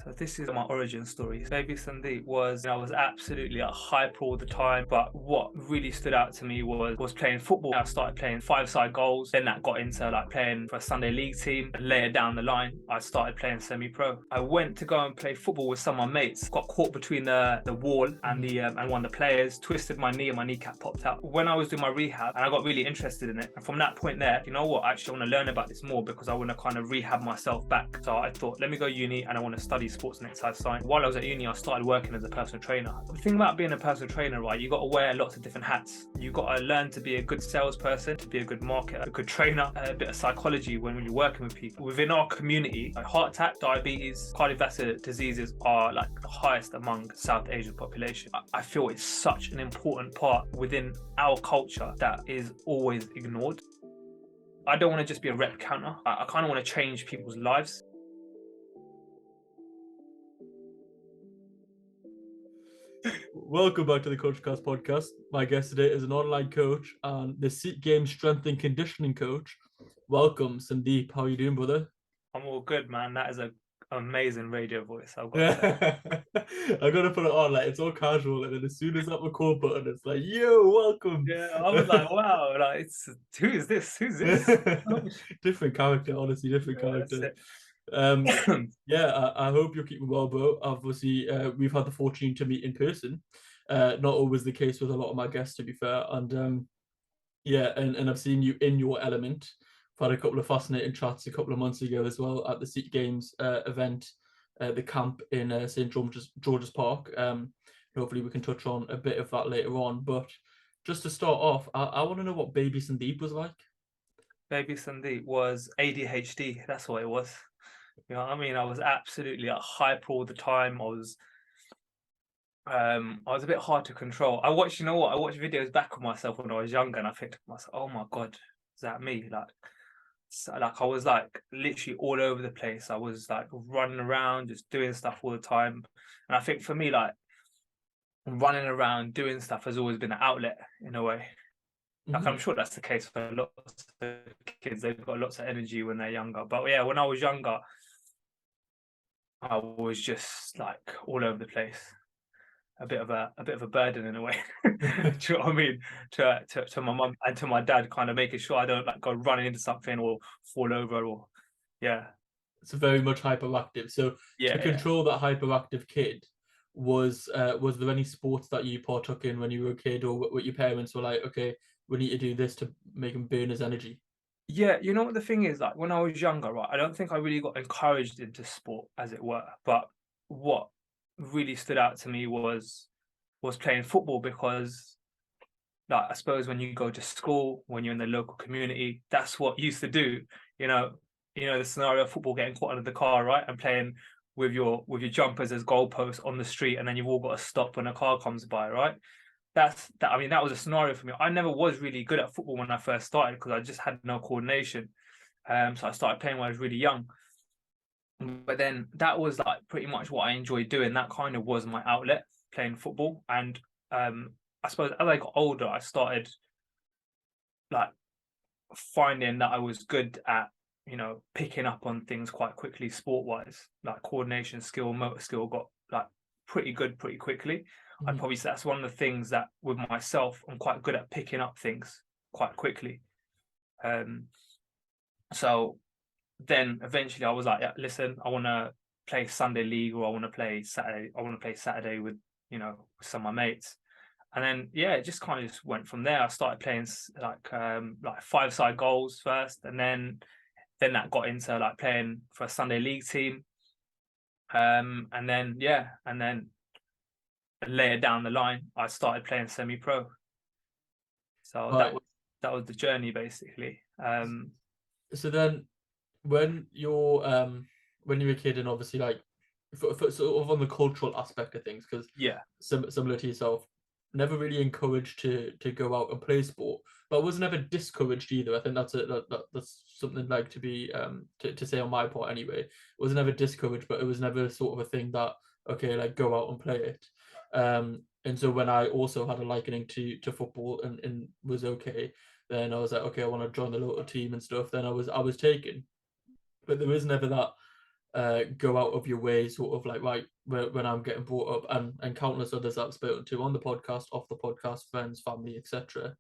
So this is my origin story. Baby Sandeep I was absolutely hyper all the time, but what really stood out to me was playing football. I started playing five-side goals, then that got into playing for a Sunday league team. And later down the line, I started playing semi-pro. I went to go and play football with some of my mates, got caught between the wall and and one of the players, twisted my knee and my kneecap popped out. When I was doing my rehab, and I got really interested in it, and from that point there, you know what, I actually want to learn about this more because I want to kind of rehab myself back. So I thought, let me go uni and I want to study sports and exercise science. While I was at uni, I started working as a personal trainer. The thing about being a personal trainer, right, you got to wear lots of different hats. You got to learn to be a good salesperson, to be a good marketer, a good trainer, a bit of psychology when you're working with people. Within our community, like heart attack, diabetes, cardiovascular diseases are like the highest among South Asian population. I feel it's such an important part within our culture that is always ignored. I don't want to just be a rep counter. I kind of want to change people's lives. Welcome back to the KultureKast podcast. My guest today is an online coach and the Sikh Games strength and conditioning coach. Welcome, Sandeep. How are you doing, brother? I'm all good, man. That is an amazing radio voice. I've got to say. I gotta put it on, like it's all casual, and then as soon as that record button, it's like, yo, welcome. Yeah, I was like, wow, like who is this? Who's this? Different character, honestly, different character. I hope you're keeping well, bro. Obviously, we've had the fortune to meet in person. Not always the case with a lot of my guests, to be fair. And and I've seen you in your element. I've had a couple of fascinating chats a couple of months ago as well at the Sikh Games event, the camp in St. George's Park. Hopefully we can touch on a bit of that later on. But just to start off, I want to know what Baby Sandeep was like. Baby Sandeep was ADHD. That's what it was. You know what I mean? I was absolutely hyper all the time. I was a bit hard to control. I watched videos back of myself when I was younger, and I think to myself, "Oh my god, is that me?" I was like literally all over the place. I was like running around, just doing stuff all the time. And I think for me, like running around doing stuff has always been an outlet in a way. Like I'm sure that's the case for lots of kids. They've got lots of energy when they're younger. But yeah, when I was younger, I was just like all over the place. A bit of a burden in a way. Do you know what I mean? To my mum and to my dad, kind of making sure I don't like go running into something or fall over or It's very much hyperactive. So to control that hyperactive kid, was there any sports that you partook in when you were a kid, or what your parents were like, okay, we need to do this to make him burn his energy? Yeah, you know what the thing is, like when I was younger, right, I don't think I really got encouraged into sport, as it were. But what really stood out to me was playing football, because like I suppose when you go to school, when you're in the local community, that's what you used to do. You know the scenario of football, getting caught under the car, right, and playing with your jumpers as goalposts on the street, and then you've all got to stop when a car comes by, right? I mean, that was a scenario for me. I never was really good at football when I first started because I just had no coordination. So I started playing when I was really young. But then that was like pretty much what I enjoyed doing. That kind of was my outlet, playing football. And I suppose as I got older, I started like finding that I was good at, picking up on things quite quickly, sport-wise, like coordination skill, motor skill got like pretty good pretty quickly. I'd probably say that's one of the things that with myself, I'm quite good at picking up things quite quickly. So then eventually I was like, yeah, listen, I want to play Sunday league, or I want to play Saturday with, with some of my mates. And then, it just kind of just went from there. I started playing like five-side goals first. And then that got into like playing for a Sunday league team. And then later down the line, I started playing semi-pro. So that was the journey basically. So then when you're a kid, and obviously like for sort of on the cultural aspect of things, because similar to yourself, never really encouraged to go out and play sport, but was never discouraged either. I think that's something like to be to say on my part anyway. It was never discouraged, but it was never sort of a thing that, okay, like go out and play it. And so when I also had a likening to football and was okay, then I was like, okay, I want to join the local team and stuff. Then I was taken, but there was never that go out of your way, sort of like, right, when I'm getting brought up, and countless others I've spoken to on the podcast, off the podcast, friends, family, etc.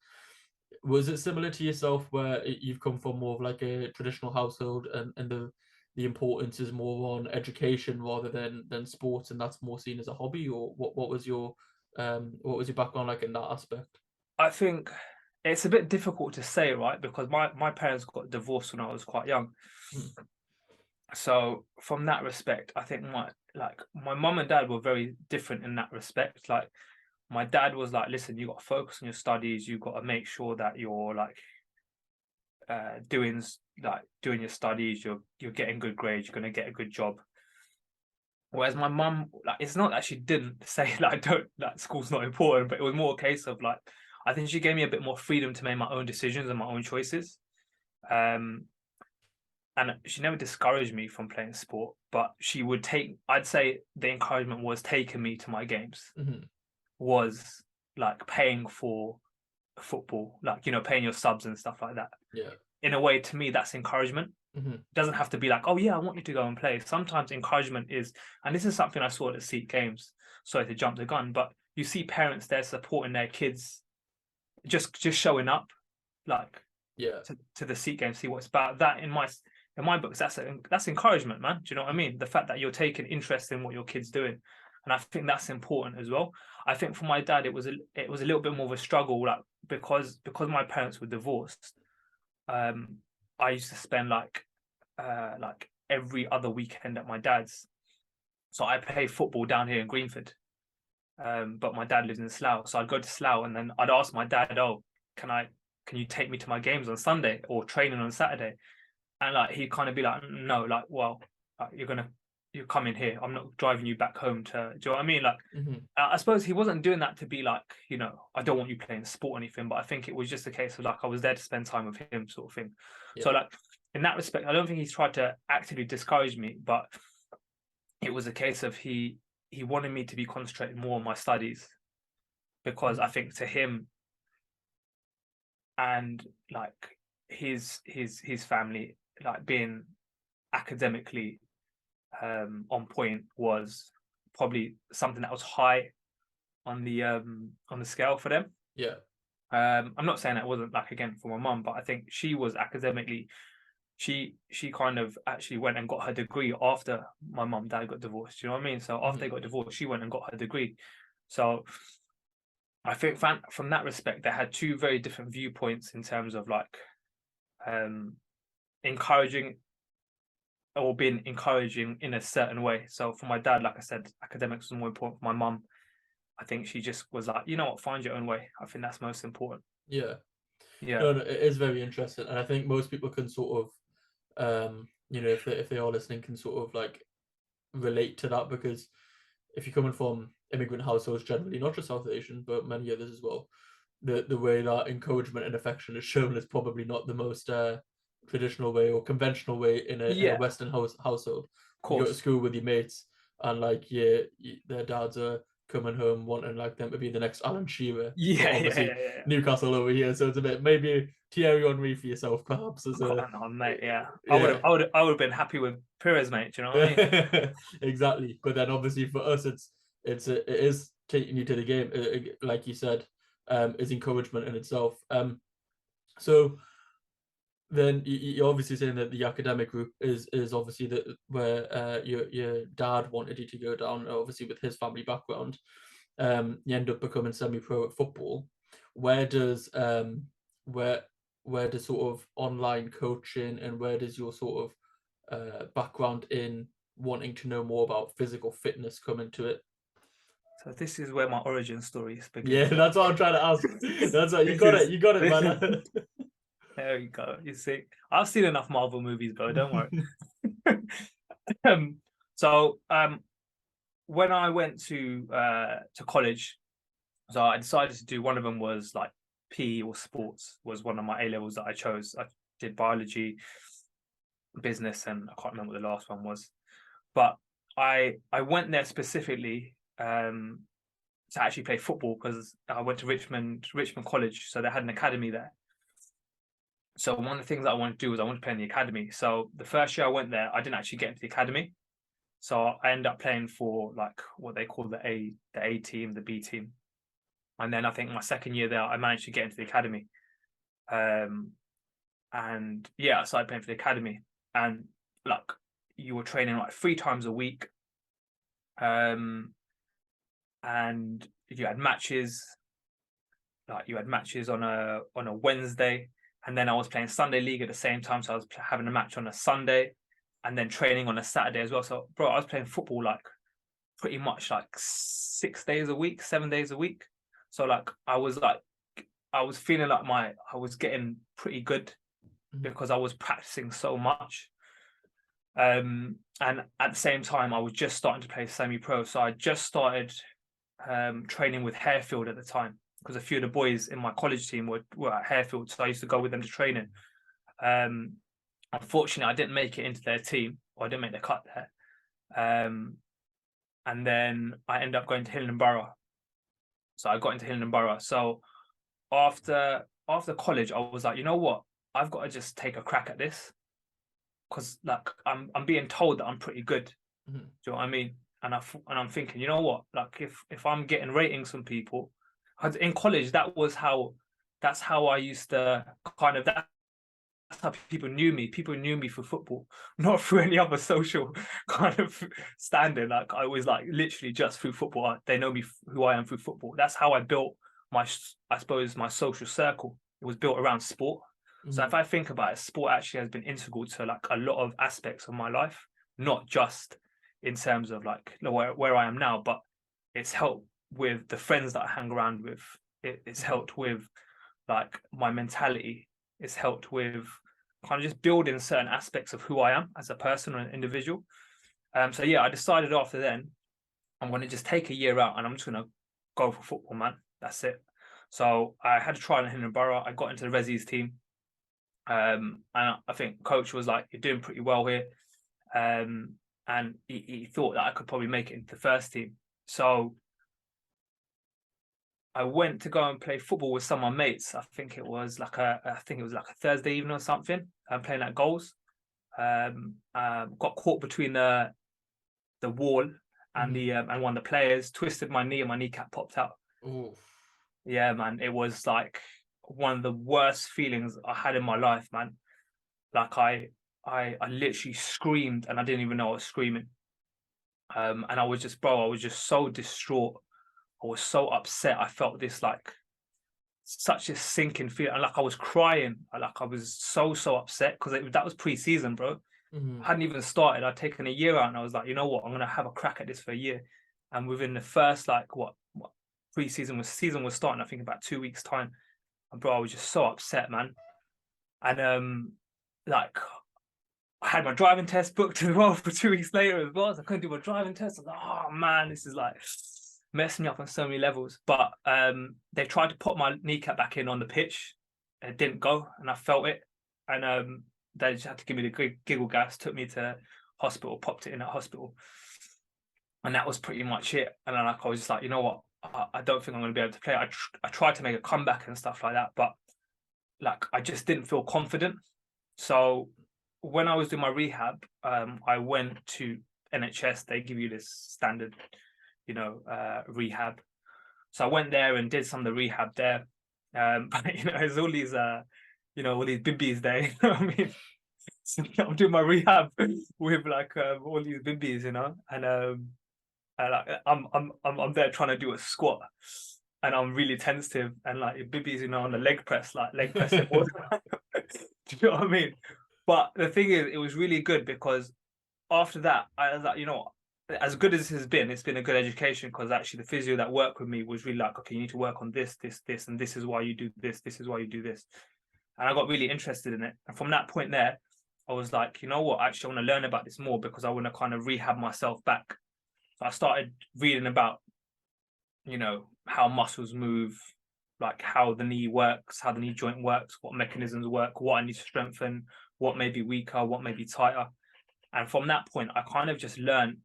Was it similar to yourself, where you've come from more of like a traditional household, and the importance is more on education rather than sports, and that's more seen as a hobby? Or what was your background like in that aspect? I think it's a bit difficult to say, right? Because my parents got divorced when I was quite young. So from that respect, I think my mum and dad were very different in that respect. Like, my dad was like, listen, you got to focus on your studies. You got to make sure that you're like doing your studies. You're getting good grades. You're gonna get a good job. Whereas my mum, like, it's not that she didn't say like don't like school's not important, but it was more a case of like, I think she gave me a bit more freedom to make my own decisions and my own choices. And she never discouraged me from playing sport, but she would I'd say the encouragement was taking me to my games, was like paying for football, like, paying your subs and stuff like that. Yeah. In a way, to me, that's encouragement. It doesn't have to be like, oh yeah, I want you to go and play. Sometimes encouragement is, and this is something I saw at the Sikh games. Sorry to jump the gun, but you see parents there supporting their kids, just showing up, like, to the Sikh game, see what it's about. That in my books, that's encouragement, man. Do you know what I mean? The fact that you're taking interest in what your kid's doing, and I think that's important as well. I think for my dad, it was a little bit more of a struggle, like, because my parents were divorced. I used to spend like every other weekend at my dad's. So I play football down here in Greenford, but my dad lives in Slough. So I'd go to Slough, and then I'd ask my dad, "Oh, can you take me to my games on Sunday or training on Saturday?" And like, he'd kind of be like, "No, like, well, like, you're coming here. I'm not driving you back home to." Do you know what I mean? Like, I suppose he wasn't doing that to be like, I don't want you playing sport or anything, but I think it was just a case of like, I was there to spend time with him, sort of thing. So like, in that respect, I don't think he's tried to actively discourage me, but it was a case of he wanted me to be concentrating more on my studies, because I think to him, and like his family, like, being academically on point was probably something that was high on the scale for them. I'm not saying that it wasn't, like, again, for my mum, but I think she was academically, she kind of actually went and got her degree after my mum and dad got divorced. You know what I mean? So after they got divorced, she went and got her degree. So I think from that respect, they had two very different viewpoints in terms of like encouraging or being encouraging in a certain way. So for my dad, like I said, academics was more important. For my mum, I think she just was like, you know what, find your own way. I think that's most important. Yeah. No, it is very interesting, and I think most people can sort of, if they are listening, can sort of like relate to that, because if you're coming from immigrant households generally, not just South Asian, but many others as well, the way that encouragement and affection is shown is probably not the most traditional way or conventional way in a Western household. You go to school with your mates, and like their dads are coming home wanting like them to be the next Alan Shearer. Newcastle over here, so it's a bit maybe Thierry Henry for yourself, perhaps. As mate, I would have been happy with Pires, mate. Do you know what I mean? Exactly, but then obviously for us, it is taking you to the game, like you said, is encouragement in itself. So then you're obviously saying that the academic route is obviously where your dad wanted you to go down, obviously with his family background. You end up becoming semi-pro at football. Where does sort of online coaching, and where does your sort of background in wanting to know more about physical fitness come into it? So this is where my origin story begins. Yeah, that's what I'm trying to ask. That's what you got it, man. There you go. You see, I've seen enough Marvel movies, bro. Don't worry. So when I went to college, so I decided to do, one of them was like PE or sports, was one of my A levels that I chose. I did biology, business, and I can't remember what the last one was. But I went there specifically to actually play football, because I went to Richmond College, so they had an academy there. So one of the things that I wanted to do was I wanted to play in the academy. So the first year I went there, I didn't actually get into the academy. So I ended up playing for like what they call the A team, the B team. And then I think my second year there, I managed to get into the academy. And yeah, I started playing for the academy. And like you were training like 3 times a week. And you had matches, like you had matches on a Wednesday, and then I was playing Sunday league at the same time. So I was having a match on a Sunday and then training on a Saturday as well. So bro, I was playing football like pretty much like 6 days a week, 7 days a week. So like I was feeling like I was getting pretty good because I was practicing so much. And at the same time, I was just starting to play semi-pro. So I just started training with Harefield at the time, because a few of the boys in my college team were at Harefield. So I used to go with them to training. Unfortunately, I didn't make it into their team, or I didn't make the cut there. And then I ended up going to Hilton Borough. So I got into Hilton Borough. So after college, I was like, you know what? I've got to just take a crack at this, because like I'm being told that I'm pretty good. Do you know what I mean? And I'm thinking, you know what? Like if I'm getting ratings from people, in college, that's how I used to kind of, that's how people knew me. People knew me for football, not through any other social kind of standing. Like I was like literally just through football. They know me who I am through football. That's how I built I suppose my social circle. It was built around sport. So if I think about it, sport actually has been integral to like a lot of aspects of my life, not just in terms of like where I am now, but it's helped with the friends that I hang around with. It's helped with like my mentality. It's helped with kind of just building certain aspects of who I am as a person or an individual. So yeah, I decided after then, I'm going to just take a year out and I'm just going to go for football, man. That's it. So I had a trial in Hilton Borough. I got into the Resi's team. And I think coach was like, you're doing pretty well here. And he thought that I could probably make it into the first team. So I went to go and play football with some of my mates. I think it was like a Thursday evening or something. I'm playing at goals. Got caught between the wall and and one of the players, twisted my knee and my kneecap popped out. Ooh. Yeah, man. It was like one of the worst feelings I had in my life, man. Like I literally screamed and I didn't even know I was screaming. And I was just so distraught. I was so upset. I felt this like such a sinking feeling. Like I was crying. Like I was so upset because that was pre-season, bro. I hadn't even started. I'd taken a year out and I was like, you know what? I'm gonna have a crack at this for a year. And within the first like what season was starting, I think about 2 weeks time. And bro, I was just so upset, man. And like I had my driving test booked as well for 2 weeks later as well. So I couldn't do my driving test. I was like, oh man, this is like messing me up on so many levels. But they tried to put my kneecap back in on the pitch. It didn't go, and I felt it. And they just had to give me the giggle gas, took me to hospital, popped it in at hospital. And that was pretty much it. And then like, I was just like, you know what? I don't think I'm going to be able to play. I tried to make a comeback and stuff like that, but like I just didn't feel confident. So when I was doing my rehab, I went to NHS. They give you this standard, rehab. So I went there and did some of the rehab there. But there's all these, all these bibbies there. You know what I mean? So I'm doing my rehab with like all these bibbies, and like I'm there trying to do a squat, and I'm really tentative, and like bibbies, on the leg press, like leg pressing. Do you know what I mean? But the thing is, it was really good because after that, I was like, as good as it's been a good education, because actually the physio that worked with me was really like, okay, you need to work on this, and this is why you do this, this is why you do this. And I got really interested in it. And from that point there, I was like, you know what, actually I want to learn about this more because I want to kind of rehab myself back. So I started reading about, how muscles move, like how the knee works, how the knee joint works, what mechanisms work, what I need to strengthen, what may be weaker, what may be tighter. And from that point, I kind of just learned,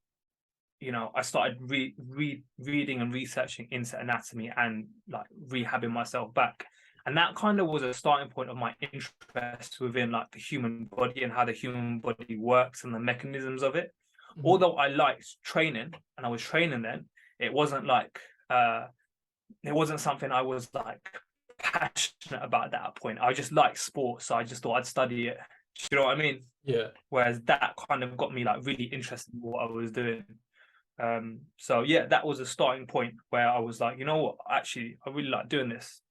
I started reading and researching into anatomy and like rehabbing myself back. And that kind of was a starting point of my interest within like the human body and how the human body works and the mechanisms of it. Although I liked training and I was training then, it wasn't like it wasn't something I was like passionate about at that point. I just liked sports, so I just thought I'd study it. Do you know what I mean? Yeah. Whereas that kind of got me like really interested in what I was doing. So yeah, that was a starting point where I was like, you know what, actually, I really like doing this.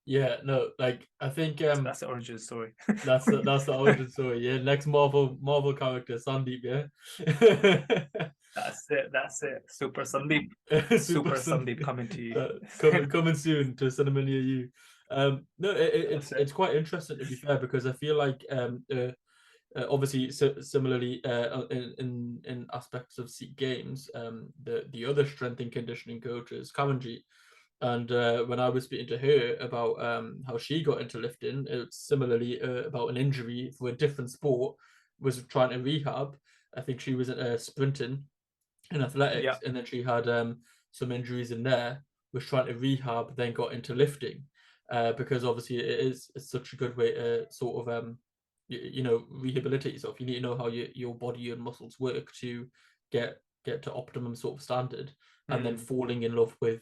Yeah, no, like I think That's the origin story. that's the origin story. Yeah, next Marvel character, Sandeep. Yeah, That's it. Super Sandeep. Super Super Sandeep Sandeep. coming to you. Coming soon to cinema near you. No, it's quite interesting, to be fair, because I feel like obviously similarly in aspects of Sikh games, the other strength and conditioning coach is Kamanji. And when I was speaking to her about how she got into lifting, it's similarly about an injury for a different sport, was trying to rehab. I think she was sprinting in athletics, and then she had some injuries in there, was trying to rehab, then got into lifting, because obviously it's such a good way to sort of rehabilitate yourself. You need to know how your body and muscles work to get to optimum sort of standard, and then falling in love with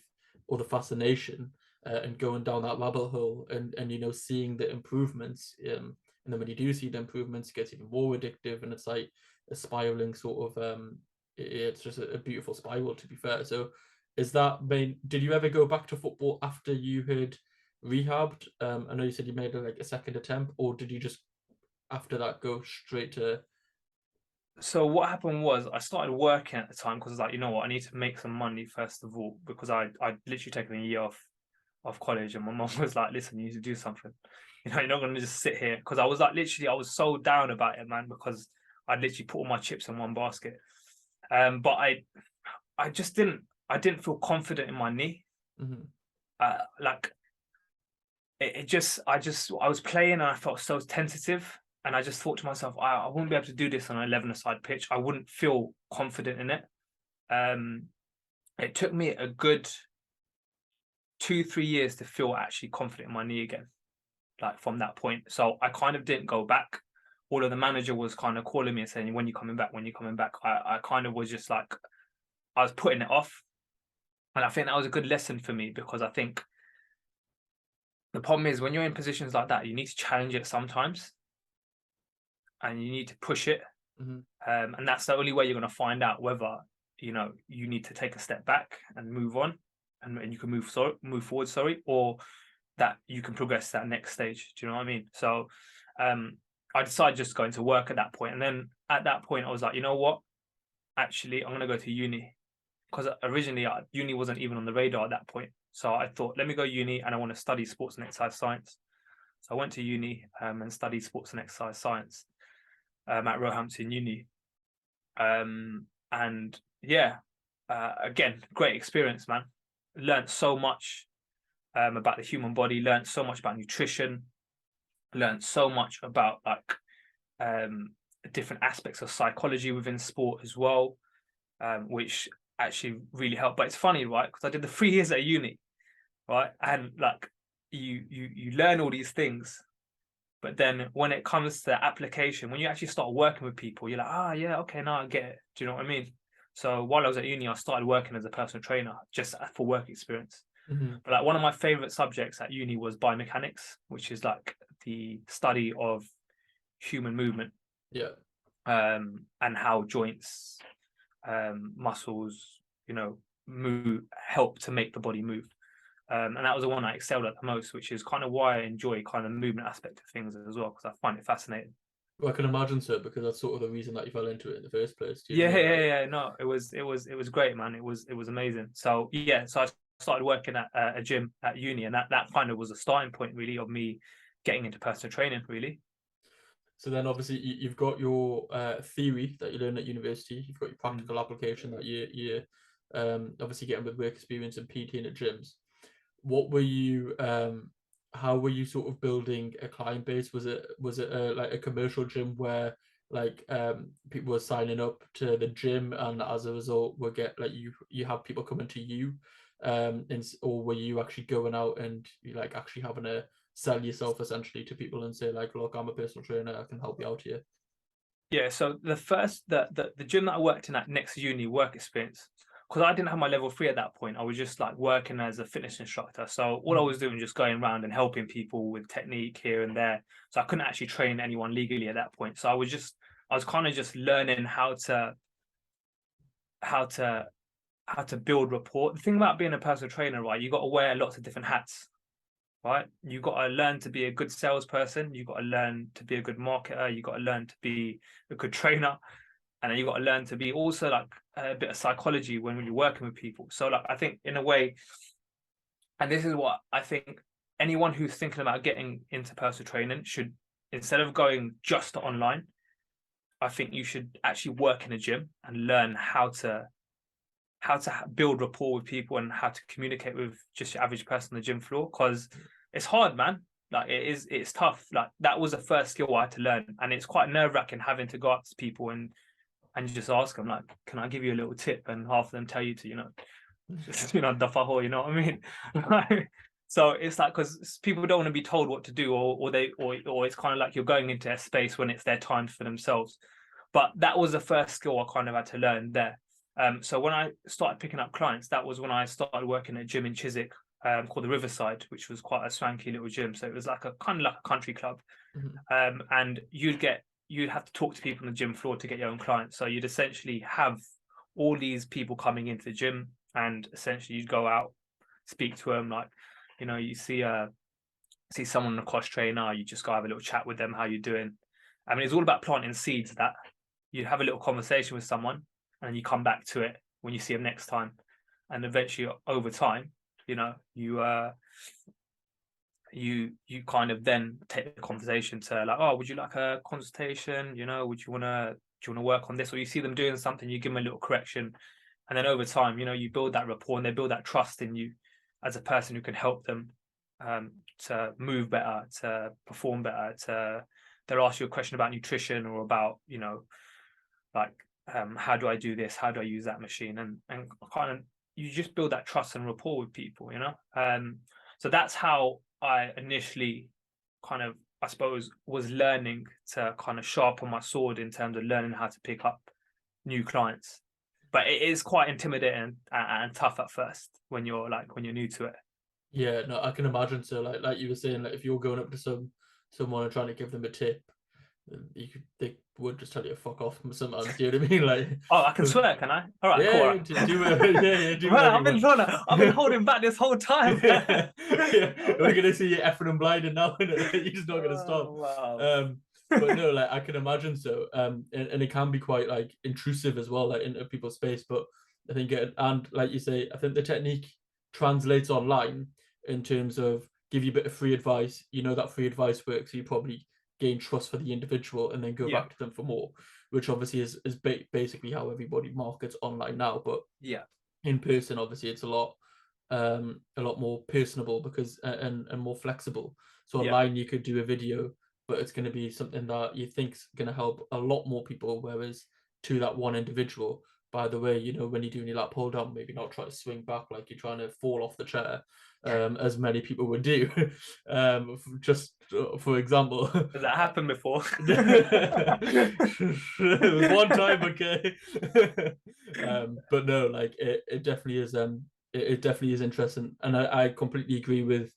or the fascination and going down that rabbit hole, and seeing the improvements, and then when you do see the improvements, it gets even more addictive, and it's like a spiraling sort of it's just a beautiful spiral, to be fair. So did you ever go back to football after you had rehabbed? I know you said you made like a second attempt, or did you just after that go straight to? So what happened was I started working at the time because I was like, you know what, I need to make some money first of all, because I literally taken a year off college, and my mom was like, listen, you need to do something. You're not going to just sit here, because I was like, literally, I was so down about it, man, because I literally put all my chips in one basket. But I just didn't feel confident in my knee. Like I was playing and I felt so tentative, and I just thought to myself, I wouldn't be able to do this on an 11-a-side pitch. I wouldn't feel confident in it. It took me a good 2-3 years to feel actually confident in my knee again, like from that point. So I kind of didn't go back. Although the manager was kind of calling me and saying, when you coming back, I kind of was just like, I was putting it off. And I think that was a good lesson for me, because I think the problem is when you're in positions like that, you need to challenge it sometimes, and you need to push it. And that's the only way you're going to find out whether you need to take a step back and move on, and you can move forward, or that you can progress to that next stage. Do you know what I mean? So I decided just going to work at that point, and then at that point I was like, you know what, actually I'm going to go to uni, because originally uni wasn't even on the radar at that point. So I thought, let me go uni, and I want to study sports and exercise science. So I went to uni and studied sports and exercise science at Roehampton Uni. And yeah, again, great experience, man. Learned so much about the human body, learned so much about nutrition, learned so much about like different aspects of psychology within sport as well, which actually really helped. But it's funny, right? Because I did the 3 years at uni, right? And like you learn all these things, but then when it comes to application, when you actually start working with people, you're like, yeah, okay, now I get it. Do you know what I mean? So while I was at uni, I started working as a personal trainer just for work experience. But like one of my favorite subjects at uni was biomechanics, which is like the study of human movement. Yeah. And how joints, muscles, help to make the body move. And that was the one I excelled at the most, which is kind of why I enjoy kind of the movement aspect of things as well, because I find it fascinating. Well, I can imagine so, because that's sort of the reason that you fell into it in the first place. Yeah. No, it was great, man. It was amazing. So yeah, so I started working at a gym at uni, and that kind of was a starting point really of me getting into personal training, really. So then obviously you've got your theory that you learn at university, you've got your practical application that you obviously getting with work experience and PT at gyms. What were you how were you sort of building a client base? Was it like a commercial gym where like people were signing up to the gym, and as a result will get like you have people coming to you, or were you actually going out and you like actually having to sell yourself essentially to people and say like, look, I'm a personal trainer, I can help you out here? Yeah, so the gym that I worked in at next uni work experience, because I didn't have my level 3 at that point. I was just like working as a fitness instructor. So all I was doing was just going around and helping people with technique here and there. So I couldn't actually train anyone legally at that point. So I was kind of just learning how to how to build rapport. The thing about being a personal trainer, right? You got to wear lots of different hats, right? You got to learn to be a good salesperson. You got to learn to be a good marketer. You got to learn to be a good trainer, and then you got to learn to be also like a bit of psychology when you're working with people. So like I think in a way, and this is what I think anyone who's thinking about getting into personal training should, instead of going just online, I think you should actually work in a gym and learn how to build rapport with people and how to communicate with just your average person on the gym floor, because it's hard, man. Like it's tough. Like that was the first skill I had to learn, and it's quite nerve-wracking having to go up to people and you just ask them like, can I give you a little tip? And half of them tell you to, just, the faho, you know what I mean? So it's like, because people don't want to be told what to do, or it's kind of like you're going into a space when it's their time for themselves. But that was the first skill I kind of had to learn there. So when I started picking up clients, that was when I started working at a gym in Chiswick, called the Riverside, which was quite a swanky little gym. So it was like a kind of like a country club. And you'd have to talk to people on the gym floor to get your own clients. So you'd essentially have all these people coming into the gym, and essentially you'd go out, speak to them, like, you see someone on a cross trainer, you just go have a little chat with them, how you doing. I mean, it's all about planting seeds that you have a little conversation with someone, and you come back to it when you see them next time, and eventually over time, you kind of then take the conversation to like, oh, would you like a consultation? Would you want to work on this? Or you see them doing something, you give them a little correction, and then over time, you build that rapport and they build that trust in you as a person who can help them to move better, to perform better. They'll ask you a question about nutrition or about like, how do I do this? How do I use that machine? And kind of you just build that trust and rapport with people, So that's how I initially kind of, I suppose, was learning to kind of sharpen my sword in terms of learning how to pick up new clients. But it is quite intimidating and tough at first when you're new to it. Yeah, no, I can imagine. So like you were saying, like if you're going up to someone and trying to give them a tip, they would just tell you to fuck off sometimes. Do you know what I mean? Like, oh, I can swear, can I? All right, cool. Yeah, do Man, I've been holding back this whole time. Yeah, we're gonna see you effing and blinding now, and you're just not gonna stop. Wow. But no, like I can imagine so. And it can be quite like intrusive as well, like into people's space. But I think and like you say, I think the technique translates online in terms of give you a bit of free advice. You know that free advice works, so you probably gain trust for the individual and then go back to them for more, which obviously is basically how everybody markets online now. But in person, obviously, it's a lot more personable because and more flexible. So online, you could do a video, but it's going to be something that you think's going to help a lot more people. Whereas to that one individual, by the way, when you're doing your lat pull down, maybe not try to swing back like you're trying to fall off the chair, as many people would do. Just for example, has that happened before? It was one time, okay. But no, like it definitely is. It definitely is interesting, and I completely agree with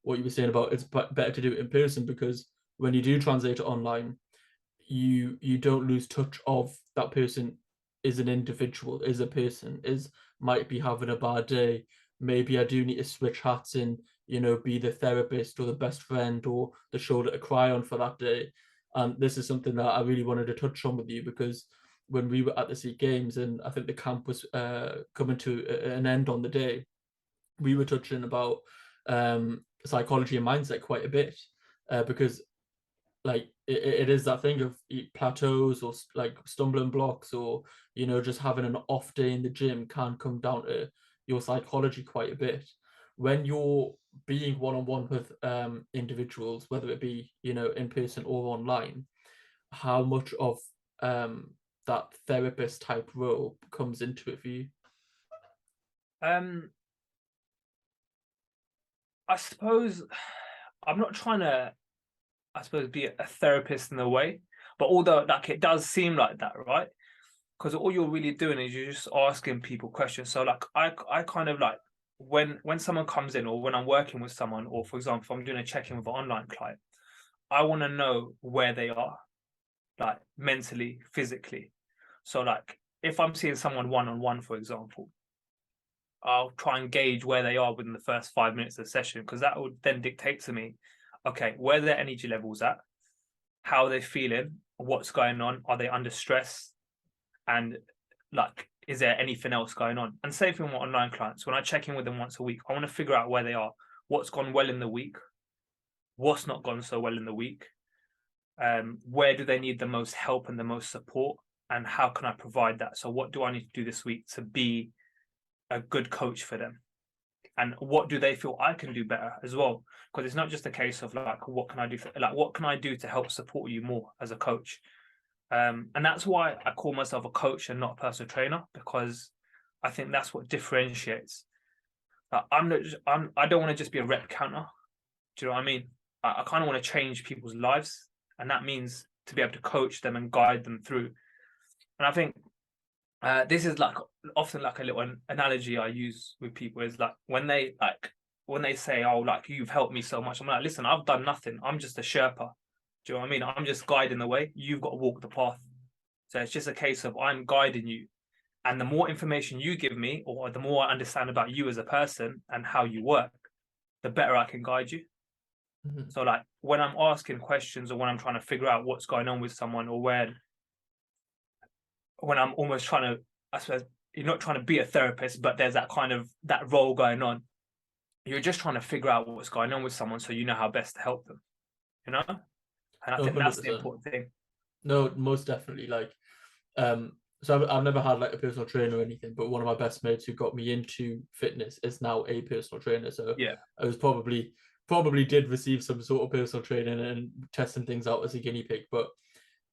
what you were saying about it's better to do it in person, because when you do translate it online, you don't lose touch of that person is an individual, is a person, might be having a bad day. Maybe I do need to switch hats and be the therapist or the best friend or the shoulder to cry on for that day. And this is something that I really wanted to touch on with you, because when we were at the Sikh Games and I think the camp was coming to an end on the day, we were touching about psychology and mindset quite a bit, because like it is that thing of plateaus or like stumbling blocks, or just having an off day in the gym can come down to your psychology quite a bit. When you're being one-on-one with individuals, whether it be in person or online, how much of that therapist type role comes into it for you? I suppose I'm not trying to, be a therapist in a way, But although like it does seem like that, right? Because all you're really doing is you're just asking people questions. So like I kind of like when someone comes in, or when I'm working with someone, or for example, if I'm doing a check-in with an online client, I want to know where they are, like mentally, physically. So like if I'm seeing someone one-on-one, for example, I'll try and gauge where they are within the first 5 minutes of the session, because that will then dictate to me, okay, where their energy levels at, how are they feeling, what's going on, are they under stress, and like, is there anything else going on? And same thing with online clients. When I check in with them once a week, I want to figure out where they are, what's gone well in the week, what's not gone so well in the week, where do they need the most help and the most support, and how can I provide that? So what do I need to do this week to be a good coach for them? And what do they feel I can do better as well? Because it's not just a case of like, what can I do what can I do to help support you more as a coach? And that's why I call myself a coach and not a personal trainer, because I think that's what differentiates. I don't want to just be a rep counter. Do you know what I mean? I kind of want to change people's lives, and that means to be able to coach them and guide them through. And I think this is like often like a little analogy I use with people is like when they say, oh, like you've helped me so much. I'm like, listen, I've done nothing. I'm just a Sherpa. Do you know what I mean? I'm just guiding the way. You've got to walk the path. So it's just a case of I'm guiding you. And the more information you give me, or the more I understand about you as a person and how you work, the better I can guide you. Mm-hmm. So like when I'm asking questions, or when I'm trying to figure out what's going on with someone, or when I'm almost trying to, I suppose you're not trying to be a therapist, but there's that kind of that role going on. You're just trying to figure out what's going on with someone so you know how best to help them, you know? And I think 100%. that's the important thing. No, most definitely. Like, so I've never had like a personal trainer or anything, but one of my best mates who got me into fitness is now a personal trainer. So yeah, I was probably did receive some sort of personal training and testing things out as a guinea pig. But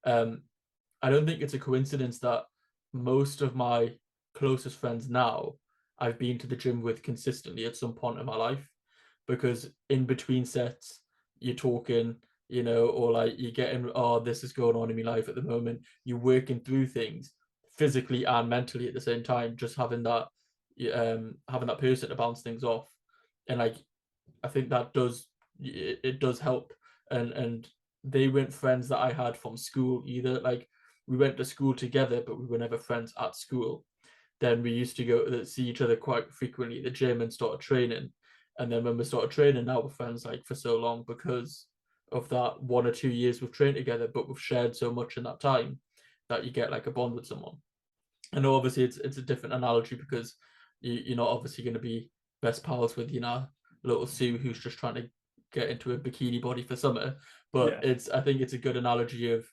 I don't think it's a coincidence that most of my closest friends now I've been to the gym with consistently at some point in my life, because in between sets you're talking, you know, or like you're getting, oh, this is going on in my life at the moment. You're working through things physically and mentally at the same time, just having that person to bounce things off. And like, I think that it does help. And they weren't friends that I had from school either. Like, we went to school together, but we were never friends at school. Then we used to go to see each other quite frequently at the gym and started training. And then when we started training, now we're friends like for so long because of that 1 or 2 years we've trained together, but we've shared so much in that time that you get like a bond with someone. I know obviously it's a different analogy because you're not obviously going to be best pals with, you know, little Sue who's just trying to get into a bikini body for summer. But yeah, I think it's a good analogy of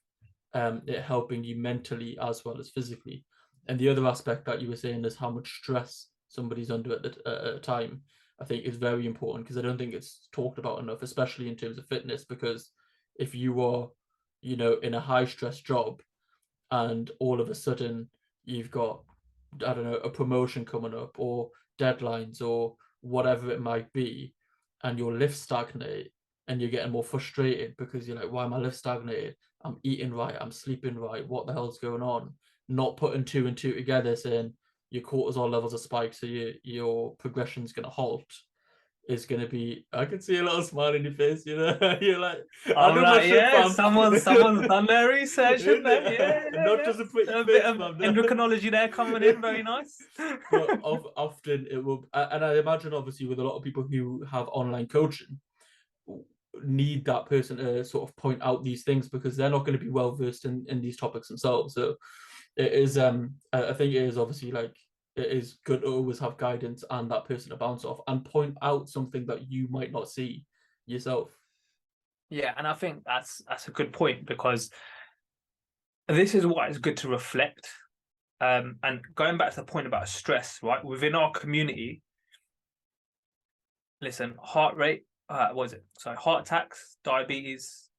it helping you mentally as well as physically. And the other aspect that you were saying is how much stress somebody's under at a time, I think is very important, because I don't think it's talked about enough, especially in terms of fitness. Because if you are, you know, in a high stress job and all of a sudden you've got, I don't know, a promotion coming up or deadlines or whatever it might be, and your lift stagnate and you're getting more frustrated because you're like, why am I lift stagnated? I'm eating right, I'm sleeping right, what the hell's going on? Not putting 2 and 2 together, saying your cortisol levels are spiked, so your progression's going to halt, is going to be, I can see a little smile in your face, you know. You're like, I'm like, yeah, someone's done their research, haven't they? Yeah, not just a pretty a face, bit of endocrinology there coming in, very nice. But often it will, and I imagine obviously with a lot of people who have online coaching, need that person to sort of point out these things because they're not going to be well versed in these topics themselves. So it is, I think it is obviously like, it is good to always have guidance and that person to bounce off and point out something that you might not see yourself. Yeah, and I think that's a good point, because this is why it's good to reflect. And going back to the point about stress, right? Within our community, listen, heart rate, heart attacks, diabetes,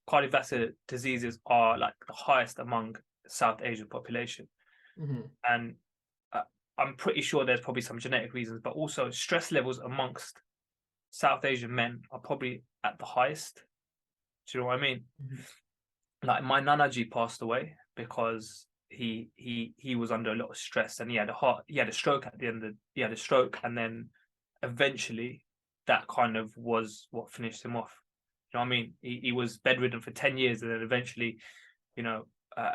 cardiovascular diseases are like the highest among South Asian population. Mm-hmm. And I'm pretty sure there's probably some genetic reasons, but also stress levels amongst South Asian men are probably at the highest. Do you know what I mean? Mm-hmm. like my nanaji passed away because he was under a lot of stress, and he had a stroke at the end of he had a stroke, and then eventually that kind of was what finished him off. You know what I mean? He was bedridden for 10 years, and then eventually, you know,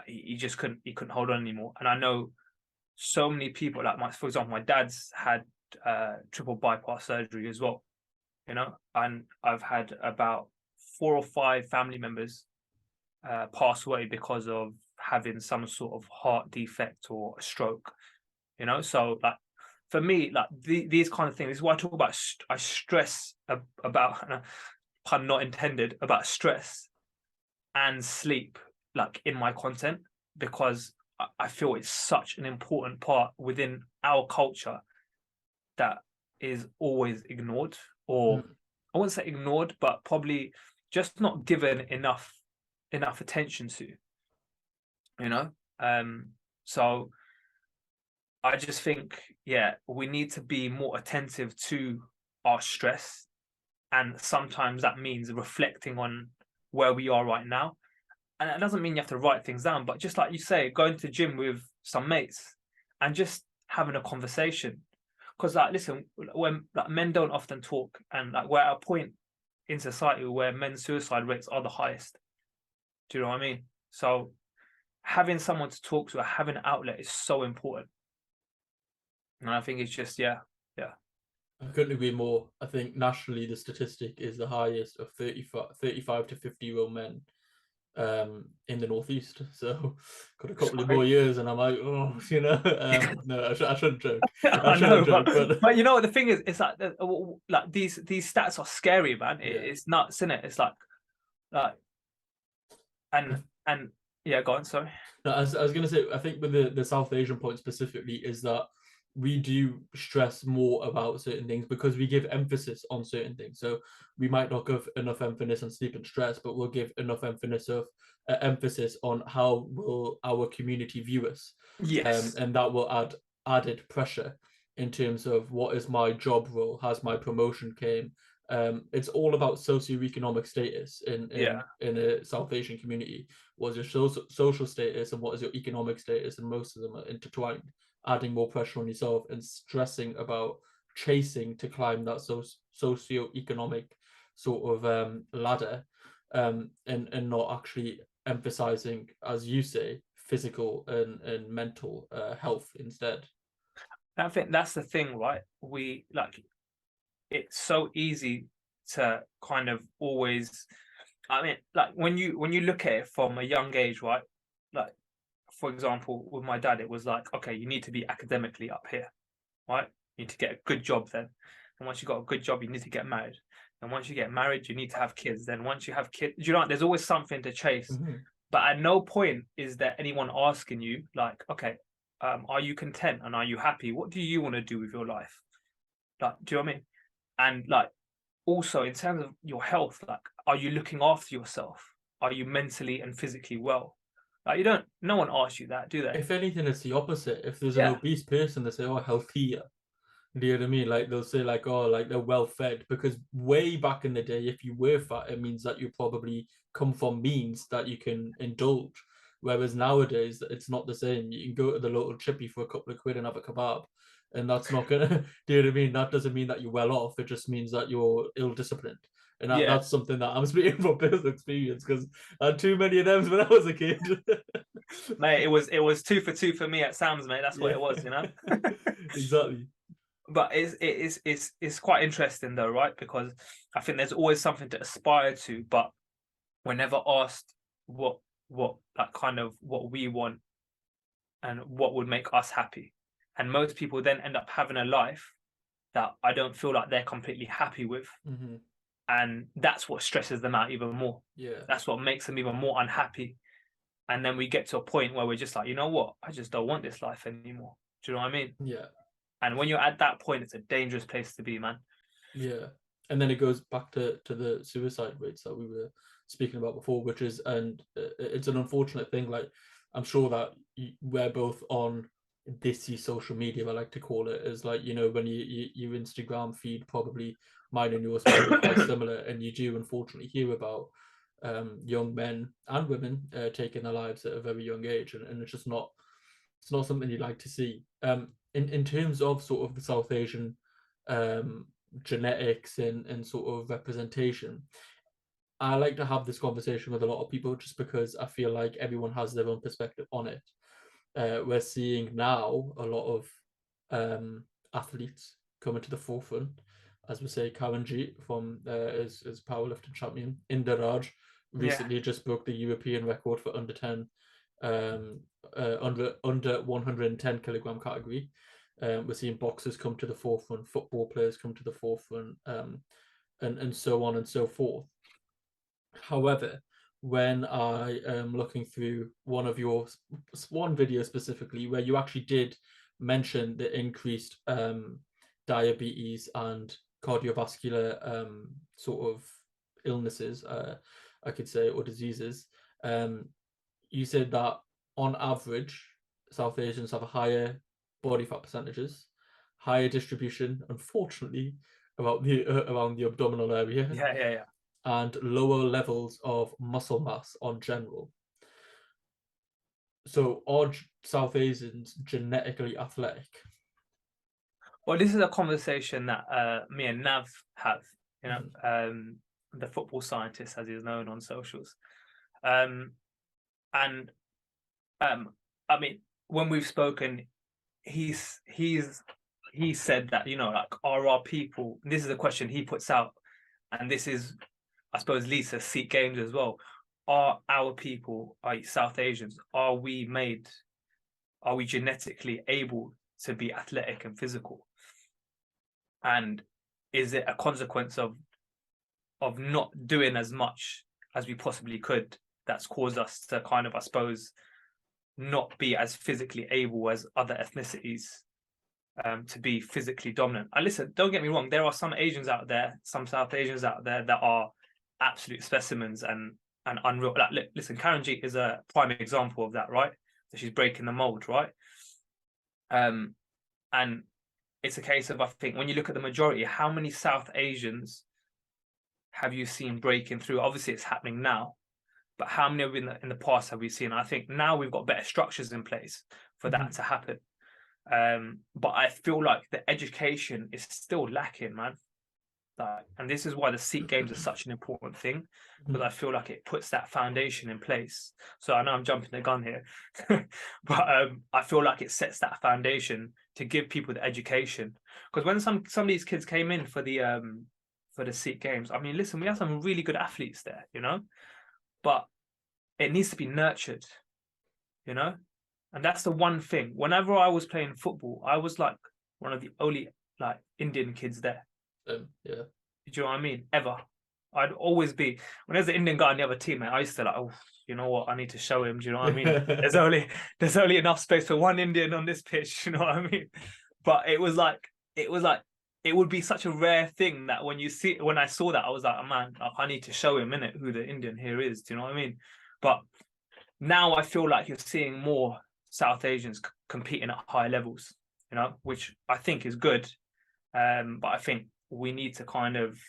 he just couldn't hold on anymore. And I know so many people, like for example, my dad's had triple bypass surgery as well, you know, and I've had about 4 or 5 family members pass away because of having some sort of heart defect or a stroke, you know. So like for me, like these kind of things, this is why I talk about I stress about pun not intended, about stress and sleep, like in my content, because I feel it's such an important part within our culture that is always ignored, or I wouldn't say ignored, but probably just not given enough attention to, you know. So I just think, yeah, we need to be more attentive to our stress, and sometimes that means reflecting on where we are right now. And it doesn't mean you have to write things down, but just like you say, going to the gym with some mates and just having a conversation. Because like, listen, when like men don't often talk, and like we're at a point in society where men's suicide rates are the highest. Do you know what I mean? So having someone to talk to, or having an outlet, is so important. And I think it's just, yeah. I couldn't agree more. I think nationally the statistic is the highest of 35 to 50-year-old men in the northeast. So got a couple of more years, and I'm like, oh, you know, no, I shouldn't joke. I shouldn't joke, but you know what the thing is? It's like these stats are scary, man. It's nuts, isn't it? It's like and yeah, go on. Sorry. No, I was gonna say, I think with the South Asian point specifically is that we do stress more about certain things because we give emphasis on certain things. So we might not give enough emphasis on sleep and stress, but we'll give enough emphasis on how will our community view us. Yes. And that will add added pressure in terms of what is my job role, has my promotion came. It's all about socioeconomic status in a South Asian community. What is your social status and what is your economic status, and most of them are intertwined, adding more pressure on yourself and stressing about chasing to climb that socio-economic sort of ladder, and not actually emphasizing, as you say, physical and mental health instead. I think that's the thing, right? We like, it's so easy to kind of always, I mean, like when you look at it from a young age, right? Like, for example, with my dad, it was like, okay, you need to be academically up here, right? You need to get a good job then. And once you got a good job, you need to get married. And once you get married, you need to have kids. Then once you have kids, you know, there's always something to chase. Mm-hmm. But at no point is there anyone asking you, like, okay, are you content and are you happy? What do you want to do with your life? Like, do you know what I mean? And like, also in terms of your health, like, are you looking after yourself? Are you mentally and physically well? Like, no one asks you that, do they? If anything, it's the opposite. If there's an obese person, they say, oh, healthier. Do you know what I mean? Like they'll say like, oh, like they're well fed, because way back in the day, if you were fat, it means that you probably come from means that you can indulge. Whereas nowadays, it's not the same. You can go to the local chippy for a couple of quid and have a kebab, and that's not gonna. Do you know what I mean? That doesn't mean that you're well off. It just means that you're ill-disciplined, and that's something that I'm speaking from personal experience, because I had too many of them when I was a kid. Mate, it was 2 for 2 for me at Sam's, mate. That's what it was, you know. Exactly. But it's quite interesting though, right? Because I think there's always something to aspire to, but we're never asked what like kind of what we want and what would make us happy. And most people then end up having a life that I don't feel like they're completely happy with. Mm-hmm. And that's what stresses them out even more. Yeah. That's what makes them even more unhappy. And then we get to a point where we're just like, you know what? I just don't want this life anymore. Do you know what I mean? Yeah. And when you're at that point, it's a dangerous place to be, man. Yeah. And then it goes back to the suicide rates that we were speaking about before, which is, and it's an unfortunate thing. Like, I'm sure that we're both on this social media, I like to call it, is like, you know, when your Instagram feed, probably mine and yours, probably quite similar, and you do unfortunately hear about young men and women taking their lives at a very young age, and it's just not, it's not something you'd like to see. In terms of sort of the South Asian genetics and sort of representation, I like to have this conversation with a lot of people just because I feel like everyone has their own perspective on it. We're seeing now a lot of athletes coming to the forefront. As we say, Karanjit from is powerlifting champion. Indaraj recently just broke the European record for under 10, under 110 kilogram category. We're seeing boxers come to the forefront, football players come to the forefront, and so on and so forth. However, when I am looking through one video specifically where you actually did mention the increased diabetes and cardiovascular sort of illnesses, I could say, or diseases, you said that on average, South Asians have a higher body fat percentages, higher distribution, unfortunately, around the abdominal area. And lower levels of muscle mass on general. So are South Asians genetically athletic? Well, this is a conversation that me and Nav have, you know, the football scientist, as he's known on socials. I mean, when we've spoken, he said that, you know, like, are our people, this is a question he puts out, and this is, I suppose, leads to Sikh games as well. Are our people, South Asians, are we genetically able to be athletic and physical? And is it a consequence of not doing as much as we possibly could that's caused us to kind of, I suppose, not be as physically able as other ethnicities to be physically dominant? And listen, don't get me wrong, there are some Asians out there, some South Asians out there that are absolute specimens and unreal. Like, listen, Karanjit is a prime example of that, right? So she's breaking the mold, right? And it's a case of, I think, when you look at the majority, how many South Asians have you seen breaking through? Obviously, it's happening now, but how many in the past have we seen? I think now we've got better structures in place for that to happen. But I feel like the education is still lacking, man. And this is why the Sikh games are such an important thing, because I feel like it puts that foundation in place. So I know I'm jumping the gun here, but I feel like it sets that foundation to give people the education. Because when some of these kids came in for the Sikh games, I mean, listen, we have some really good athletes there, you know, but it needs to be nurtured, you know. And that's the one thing. Whenever I was playing football, I was like one of the only like Indian kids there. Yeah. Do you know what I mean? Ever. I'd always be, when there's an Indian guy on the other team, I used to like, oh, you know what? I need to show him. Do you know what I mean? there's only enough space for one Indian on this pitch. You know what I mean? But it was like, it would be such a rare thing that when I saw that, I was like, oh, man, I need to show him, innit, who the Indian here is. Do you know what I mean? But now I feel like you're seeing more South Asians competing at high levels, you know, which I think is good. But I think we need to kind of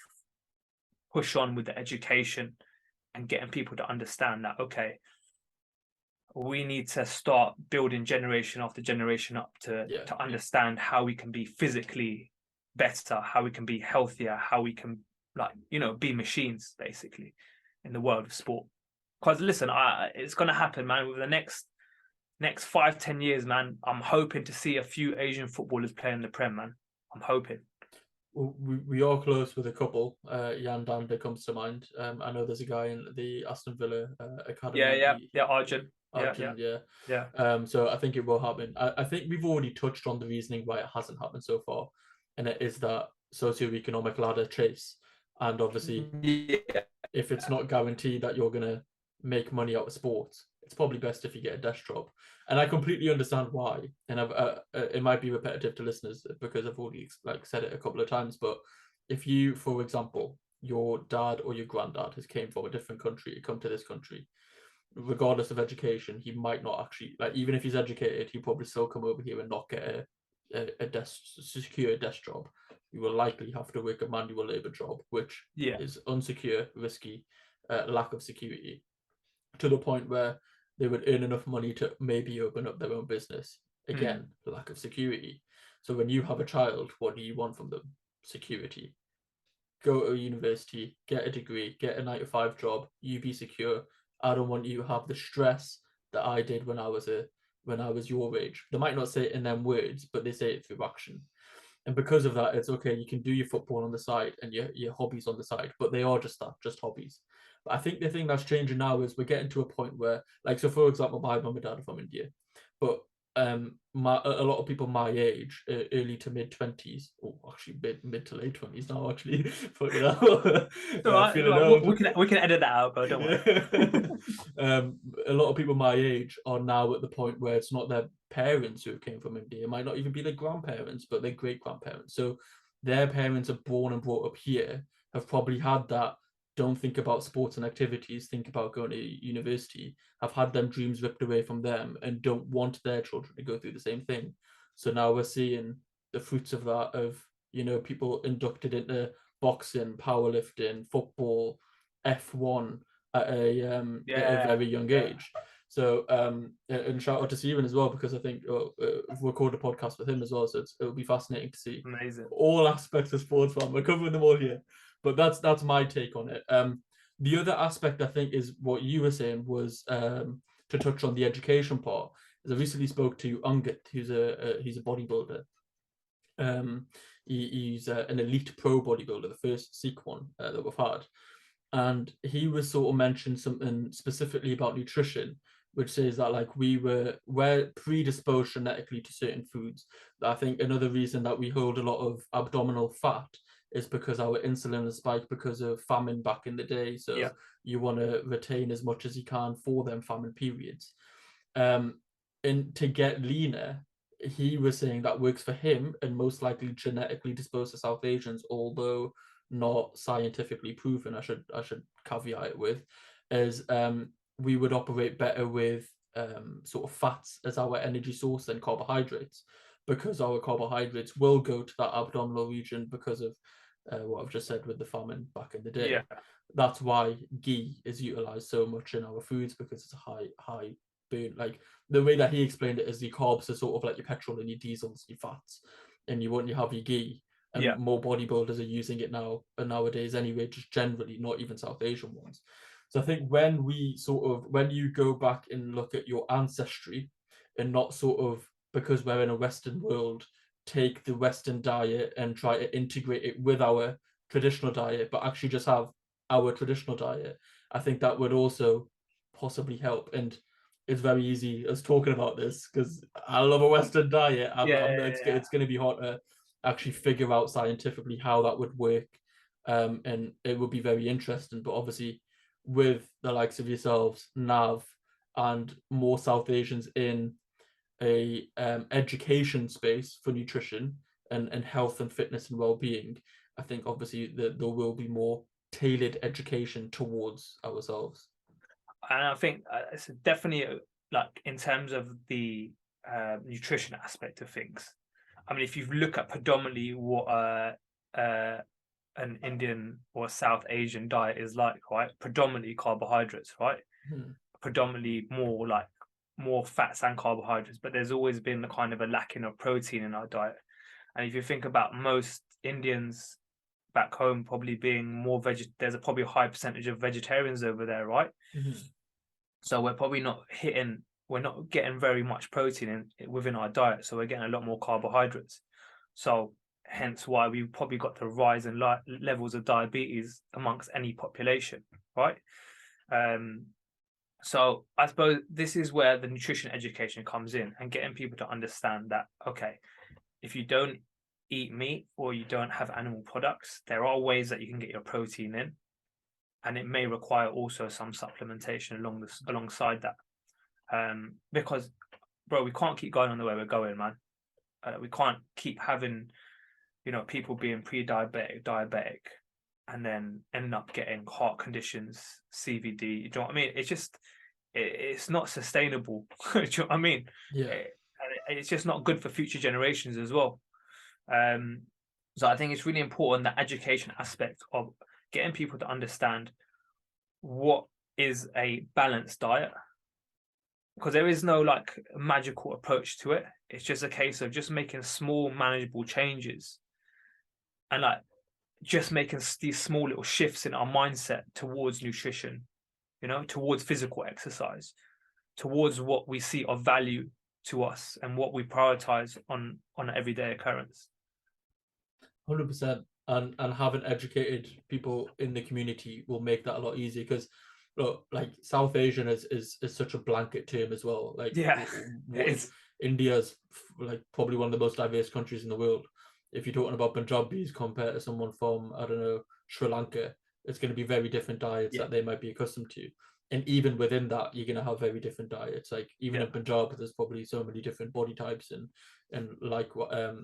push on with the education and getting people to understand that, okay, we need to start building generation after generation up to understand how we can be physically better, how we can be healthier, how we can, like, you know, be machines basically in the world of sport. Because listen, it's going to happen, man. With the next 5-10 years, man, I'm hoping to see a few Asian footballers play in the Prem, man. I'm hoping. We are close with a couple. Jan Danda comes to mind. I know there's a guy in the Aston Villa academy. Arjun. So I think it will happen. I think we've already touched on the reasoning why it hasn't happened so far, and it is that socioeconomic ladder chase. And obviously, if it's not guaranteed that you're gonna make money out of sports, it's probably best if you get a desk job. And I completely understand why. And it might be repetitive to listeners because I've already said it a couple of times. But if you, for example, your dad or your granddad has came from a different country, come to this country, regardless of education, he might not actually, even if he's educated, he probably still come over here and not get a secure desk job. You will likely have to work a manual labor job, which is unsecure, risky, lack of security, to the point where they would earn enough money to maybe open up their own business. Again, lack of security. So when you have a child, what do you want from them? Security. Go to university, get a degree, get a 9-to-5 job, you be secure. I don't want you to have the stress that I did when I was your age. They might not say it in them words, but they say it through action. And because of that, it's okay, you can do your football on the side and your hobbies on the side, but they are just that, just hobbies. But I think the thing that's changing now is we're getting to a point where, like, so for example, my mum and dad are from India, but a lot of people my age, early to mid 20s, or actually mid to late 20s now, actually, fucking hell, feeling old. We can edit that out, but don't worry. A lot of people my age are now at the point where it's not their parents who came from India. It might not even be their grandparents, but their great grandparents. So their parents are born and brought up here, have probably had that. Don't think about sports and activities, think about going to university, have had them dreams ripped away from them and don't want their children to go through the same thing. So now we're seeing the fruits of that, of, you know, people inducted into boxing, powerlifting, football, F1 at a very young age. So and shout out to Stephen as well, because I think we've recorded a podcast with him as well, so it'll be fascinating to see all aspects of sports. We're covering them all here. But that's my take on it. The other aspect, I think, is what you were saying, was to touch on the education part. As I recently spoke to Ungat, he's a bodybuilder. He's an elite pro bodybuilder, the first Sikh one that we've had, and he was sort of mentioned something specifically about nutrition, which says that, like, we're predisposed genetically to certain foods. I think another reason that we hold a lot of abdominal fat is because our insulin is spiked because of famine back in the day. So you want to retain as much as you can for them famine periods. And to get leaner, he was saying that works for him and most likely genetically disposed to South Asians, although not scientifically proven. I should caveat it with, is we would operate better with sort of fats as our energy source than carbohydrates, because our carbohydrates will go to that abdominal region because of what I've just said with the famine back in the day. That's why ghee is utilized so much in our foods, because it's a high burn. Like, the way that he explained it is the carbs are sort of like your petrol and your diesels, your fats, and you have your ghee. And more bodybuilders are using it nowadays anyway, just generally, not even South Asian ones. So I think when you go back and look at your ancestry, and not sort of, because we're in a Western world, take the Western diet and try to integrate it with our traditional diet, but actually just have our traditional diet, I think that would also possibly help. And it's very easy us talking about this, because I love a Western diet. It's going to be hard to actually figure out scientifically how that would work, and it would be very interesting. But obviously, with the likes of yourselves, Nav, and more South Asians in a education space for nutrition and health and fitness and well-being, I think obviously there will be more tailored education towards ourselves. And I think it's definitely, like, in terms of the nutrition aspect of things. I mean, if you look at predominantly what an Indian or South Asian diet is like, right? Predominantly carbohydrates, right? Predominantly more fats and carbohydrates, but there's always been a kind of a lacking of protein in our diet. And if you think about most Indians back home probably being more there's probably a high percentage of vegetarians over there, right? So we're probably we're not getting very much protein within our diet, so we're getting a lot more carbohydrates. So hence why we've probably got the rise in levels of diabetes amongst any population, right? So I suppose this is where the nutrition education comes in, and getting people to understand that, okay, if you don't eat meat or you don't have animal products, there are ways that you can get your protein in, and it may require also some supplementation alongside that. Because, bro, we can't keep going on the way we're going, man. We can't keep having, people being diabetic, and then end up getting heart conditions, CVD. You know what I mean? It's just, it's not sustainable. Do you know what I mean? It's just not good for future generations as well. So I think it's really important, the education aspect of getting people to understand what is a balanced diet, because there is no like magical approach to it. It's just a case of just making small manageable changes, and like just making these small little shifts in our mindset towards nutrition, you know, towards physical exercise, towards what we see of value to us and what we prioritize on an everyday occurrence. 100%. And having educated people in the community will make that a lot easier, because look, like South Asian is such a blanket term as well. Like, Yeah, what India's like probably one of the most diverse countries in the world. If you're talking about Punjabis compared to someone from, I don't know, Sri Lanka, it's going to be very different diets that they might be accustomed to. And even within that, you're going to have very different diets. Like even in Punjab, there's probably so many different body types and like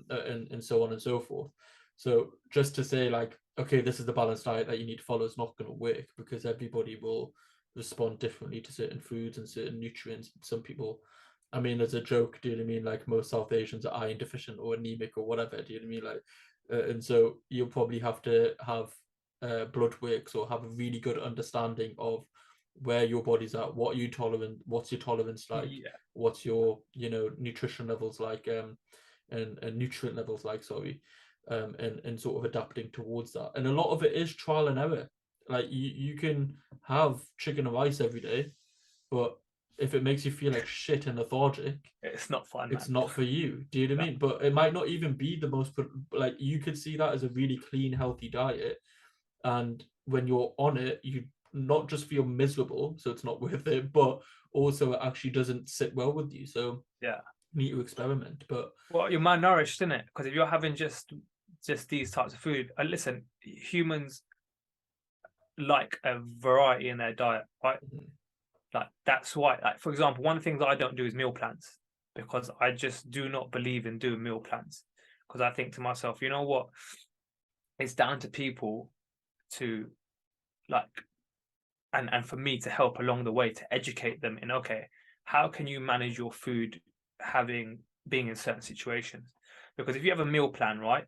and so on and so forth. So just to say like, okay, this is the balanced diet that you need to follow is not going to work, because everybody will respond differently to certain foods and certain nutrients. Some people, I mean, there's a joke, do you know what I mean? Like most South Asians are iron deficient or anemic or whatever, do you know what I mean? Like, and so you'll probably have to have blood works or have a really good understanding of where your body's at, what you tolerant, what's your tolerance like, what's your, you know, nutrition levels like, and nutrient levels like, sorry. And sort of adapting towards that. And a lot of it is trial and error. Like you can have chicken and rice every day, but if it makes you feel like shit and lethargic, it's not fun. It's not for you. Do you know what I mean? But it might not even be the most, like you could see that as a really clean, healthy diet. And when you're on it, you not just feel miserable, so it's not worth it, but also it actually doesn't sit well with you. So you need to experiment. But well, you're malnourished, isn't it? Because if you're having just these types of food, and listen, humans like a variety in their diet, right? Like that's why, like for example, one of the things I don't do is meal plans, because I just do not believe in doing meal plans, because I think to myself, you know what, it's down to people to like, and for me to help along the way to educate them in, okay, how can you manage your food being in certain situations? Because if you have a meal plan, right,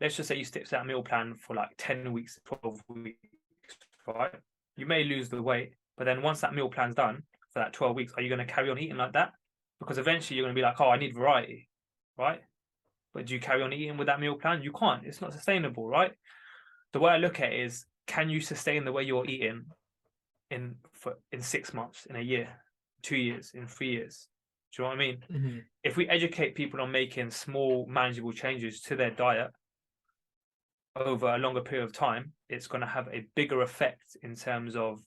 let's just say you stick to that meal plan for like 10 weeks, 12 weeks, right? You may lose the weight, but then once that meal plan's done for that 12 weeks, are you going to carry on eating like that? Because eventually you're going to be like, oh, I need variety, right? But do you carry on eating with that meal plan? You can't. It's not sustainable, right? The way I look at it is, can you sustain the way you're eating in 6 months, in a year, 2 years, in 3 years? Do you know what I mean? mm-hmm. If we educate people on making small, manageable changes to their diet over a longer period of time, it's going to have a bigger effect in terms of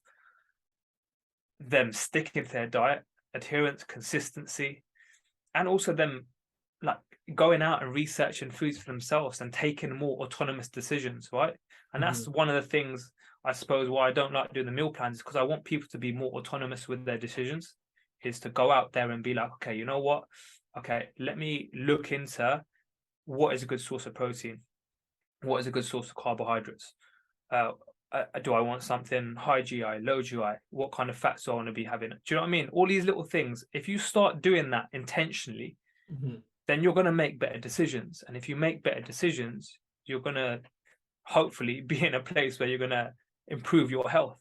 them sticking to their diet, adherence, consistency, and also them like going out and researching foods for themselves and taking more autonomous decisions, right? And that's one of the things, I suppose, why I don't like doing the meal plans, because I want people to be more autonomous with their decisions, is to go out there and be like, okay, you know what? Okay, let me look into what is a good source of protein, what is a good source of carbohydrates. Do I want something high GI, low GI? What kind of fats do I want to be having? Do you know what I mean? All these little things, if you start doing that intentionally, then you're going to make better decisions. And if you make better decisions, you're going to hopefully be in a place where you're going to improve your health.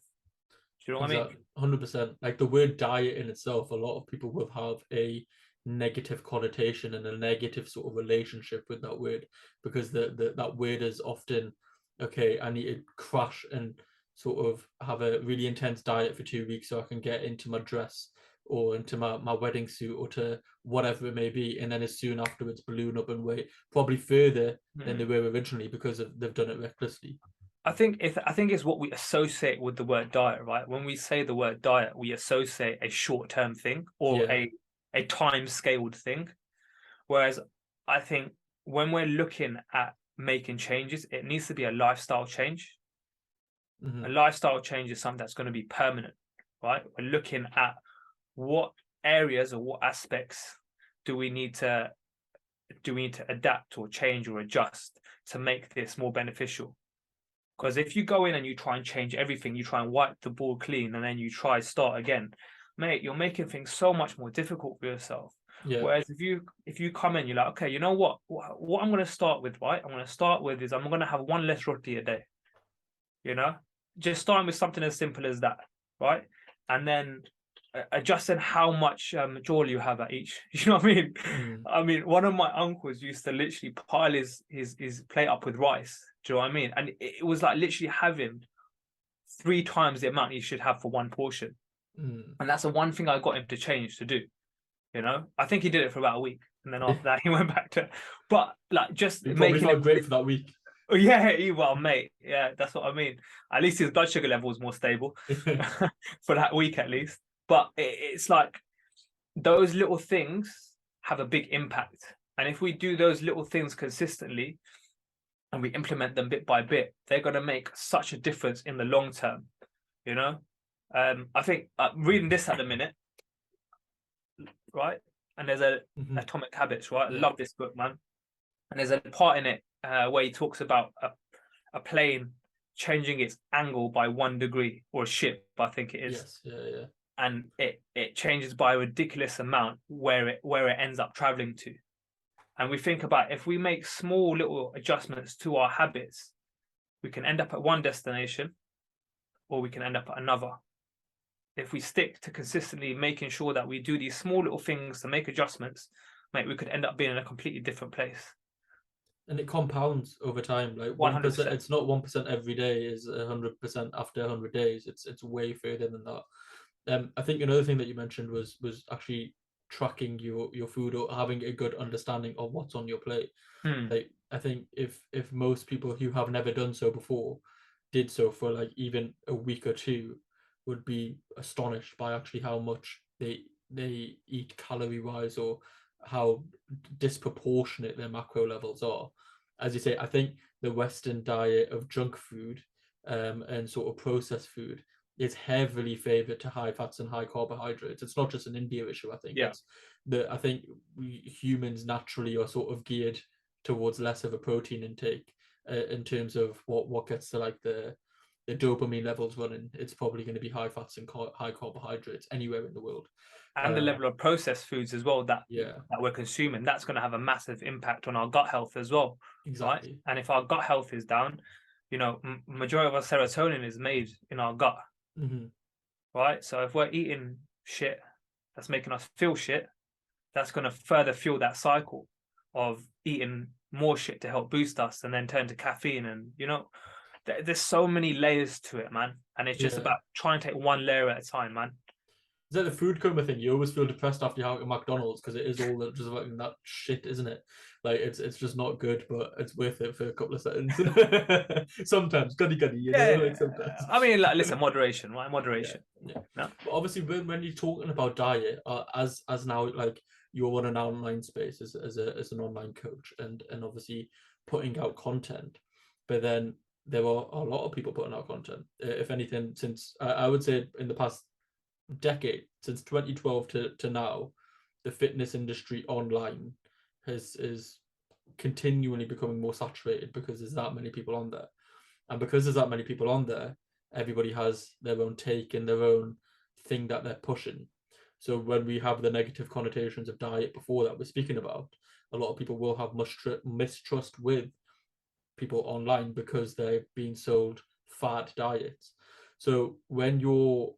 Do you know what I mean? 100%. Like the word diet in itself, a lot of people will have a negative connotation and a negative sort of relationship with that word, because that word is often, okay, I need to crash and sort of have a really intense diet for 2 weeks so I can get into my dress or into my wedding suit or to whatever it may be, and then as soon afterwards balloon up and weigh probably further than they were originally because they've done it recklessly. I think it's what we associate with the word diet, right? When we say the word diet, we associate a short-term thing or a time-scaled thing. Whereas I think when we're looking at making changes, it needs to be a lifestyle change. A lifestyle change is something that's going to be permanent, right? We're looking at what areas or what aspects do we need to adapt or change or adjust to make this more beneficial. Because if you go in and you try and change everything, you try and wipe the board clean, and then you try start again, mate, you're making things so much more difficult for yourself. Whereas if you come in, you're like, okay, you know what I'm going to start with, right? I'm going to start with is I'm going to have one less roti a day. You know, just starting with something as simple as that. right? And then adjusting how much jawel you have at each. You know what I mean? I mean, one of my uncles used to literally pile his plate up with rice. Do you know what I mean? And it was like literally having 3 times the amount you should have for one portion. And that's the one thing I got him to change to do. You know, I think he did it for about a week, and then after that he went back to. But like, just you probably felt great for that week. Oh yeah, well, mate, yeah, that's what I mean. At least his blood sugar level was more stable for that week, at least. But it's like those little things have a big impact, and if we do those little things consistently and we implement them bit by bit, they're going to make such a difference in the long term. You know, I think reading this at the minute, right? And there's Atomic Habits, right? I love this book, man. And there's a part in it where he talks about a plane changing its angle by 1 degree, or a ship, I think it is. Yes, yeah. And it changes by a ridiculous amount where it ends up traveling to. And we think about, if we make small little adjustments to our habits, we can end up at one destination, or we can end up at another. If we stick to consistently making sure that we do these small little things to make adjustments, mate, we could end up being in a completely different place. And it compounds over time. Like 1%, it's not 1% every day is 100% after 100 days. It's way further than that. I think another thing that you mentioned was actually tracking your food, or having a good understanding of what's on your plate. Like, I think if most people who have never done so before did so for like even a week or two, would be astonished by actually how much they eat calorie wise, or how disproportionate their macro levels are. As you say, I think the Western diet of junk food and sort of processed food is heavily favored to high fats and high carbohydrates. It's not just an India issue, I think. I think we humans naturally are sort of geared towards less of a protein intake in terms of what gets to like the dopamine levels running. It's probably going to be high fats and high carbohydrates anywhere in the world. And the level of processed foods as well that we're consuming, that's going to have a massive impact on our gut health as well. Exactly. Right? And if our gut health is down, you know, majority of our serotonin is made in our gut. Right? So if we're eating shit that's making us feel shit, that's going to further fuel that cycle of eating more shit to help boost us, and then turn to caffeine. And, you know, there's so many layers to it, man. And it's just about trying to take one layer at a time, man. Is that the food coma thing? You always feel depressed after you have a McDonald's, because it is all just like that shit, isn't it? Like, it's just not good, but it's worth it for a couple of seconds. Sometimes, goody, you know, like sometimes. I mean, like, listen, moderation, right? Moderation. No? But obviously, when you're talking about diet, as now, like, you're on an online space as an online coach, and obviously putting out content, but then there are a lot of people putting out content. If anything, since I would say in the past decade, since 2012 to now, the fitness industry online is continually becoming more saturated, because there's that many people on there. And because there's that many people on there, everybody has their own take and their own thing that they're pushing. So when we have the negative connotations of diet before that we're speaking about, a lot of people will have mistrust with people online, because they're being sold fad diets. So when you're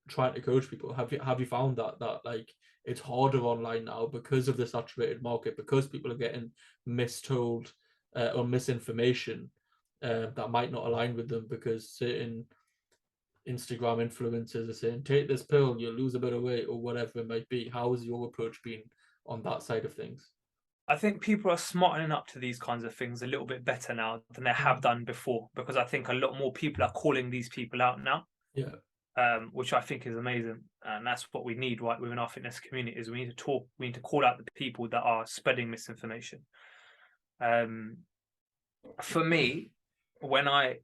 trying to coach people, have you found that like it's harder online now because of the saturated market, because people are getting mistold or misinformation that might not align with them, because certain Instagram influencers are saying, take this pill, you'll lose a bit of weight, or whatever it might be? How has your approach been on that side of things? I think people are smartening up to these kinds of things a little bit better now than they have done before, because I think a lot more people are calling these people out now. Which I think is amazing, and that's what we need, right, within our fitness communities. We need to talk. We need to call out the people that are spreading misinformation. For me, when I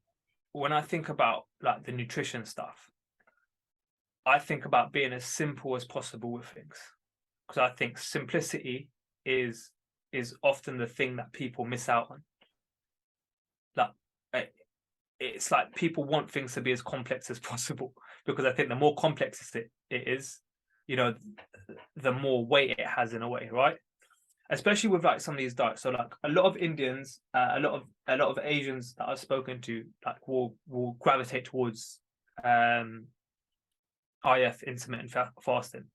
think about like the nutrition stuff, I think about being as simple as possible with things, because I think simplicity is often the thing that people miss out on. Like, it's like people want things to be as complex as possible, because I think the more complex it is, you know, the more weight it has in a way, right? Especially with like some of these diets. So like a lot of Indians, a lot of Asians that I've spoken to, like will gravitate towards IF, intermittent fasting,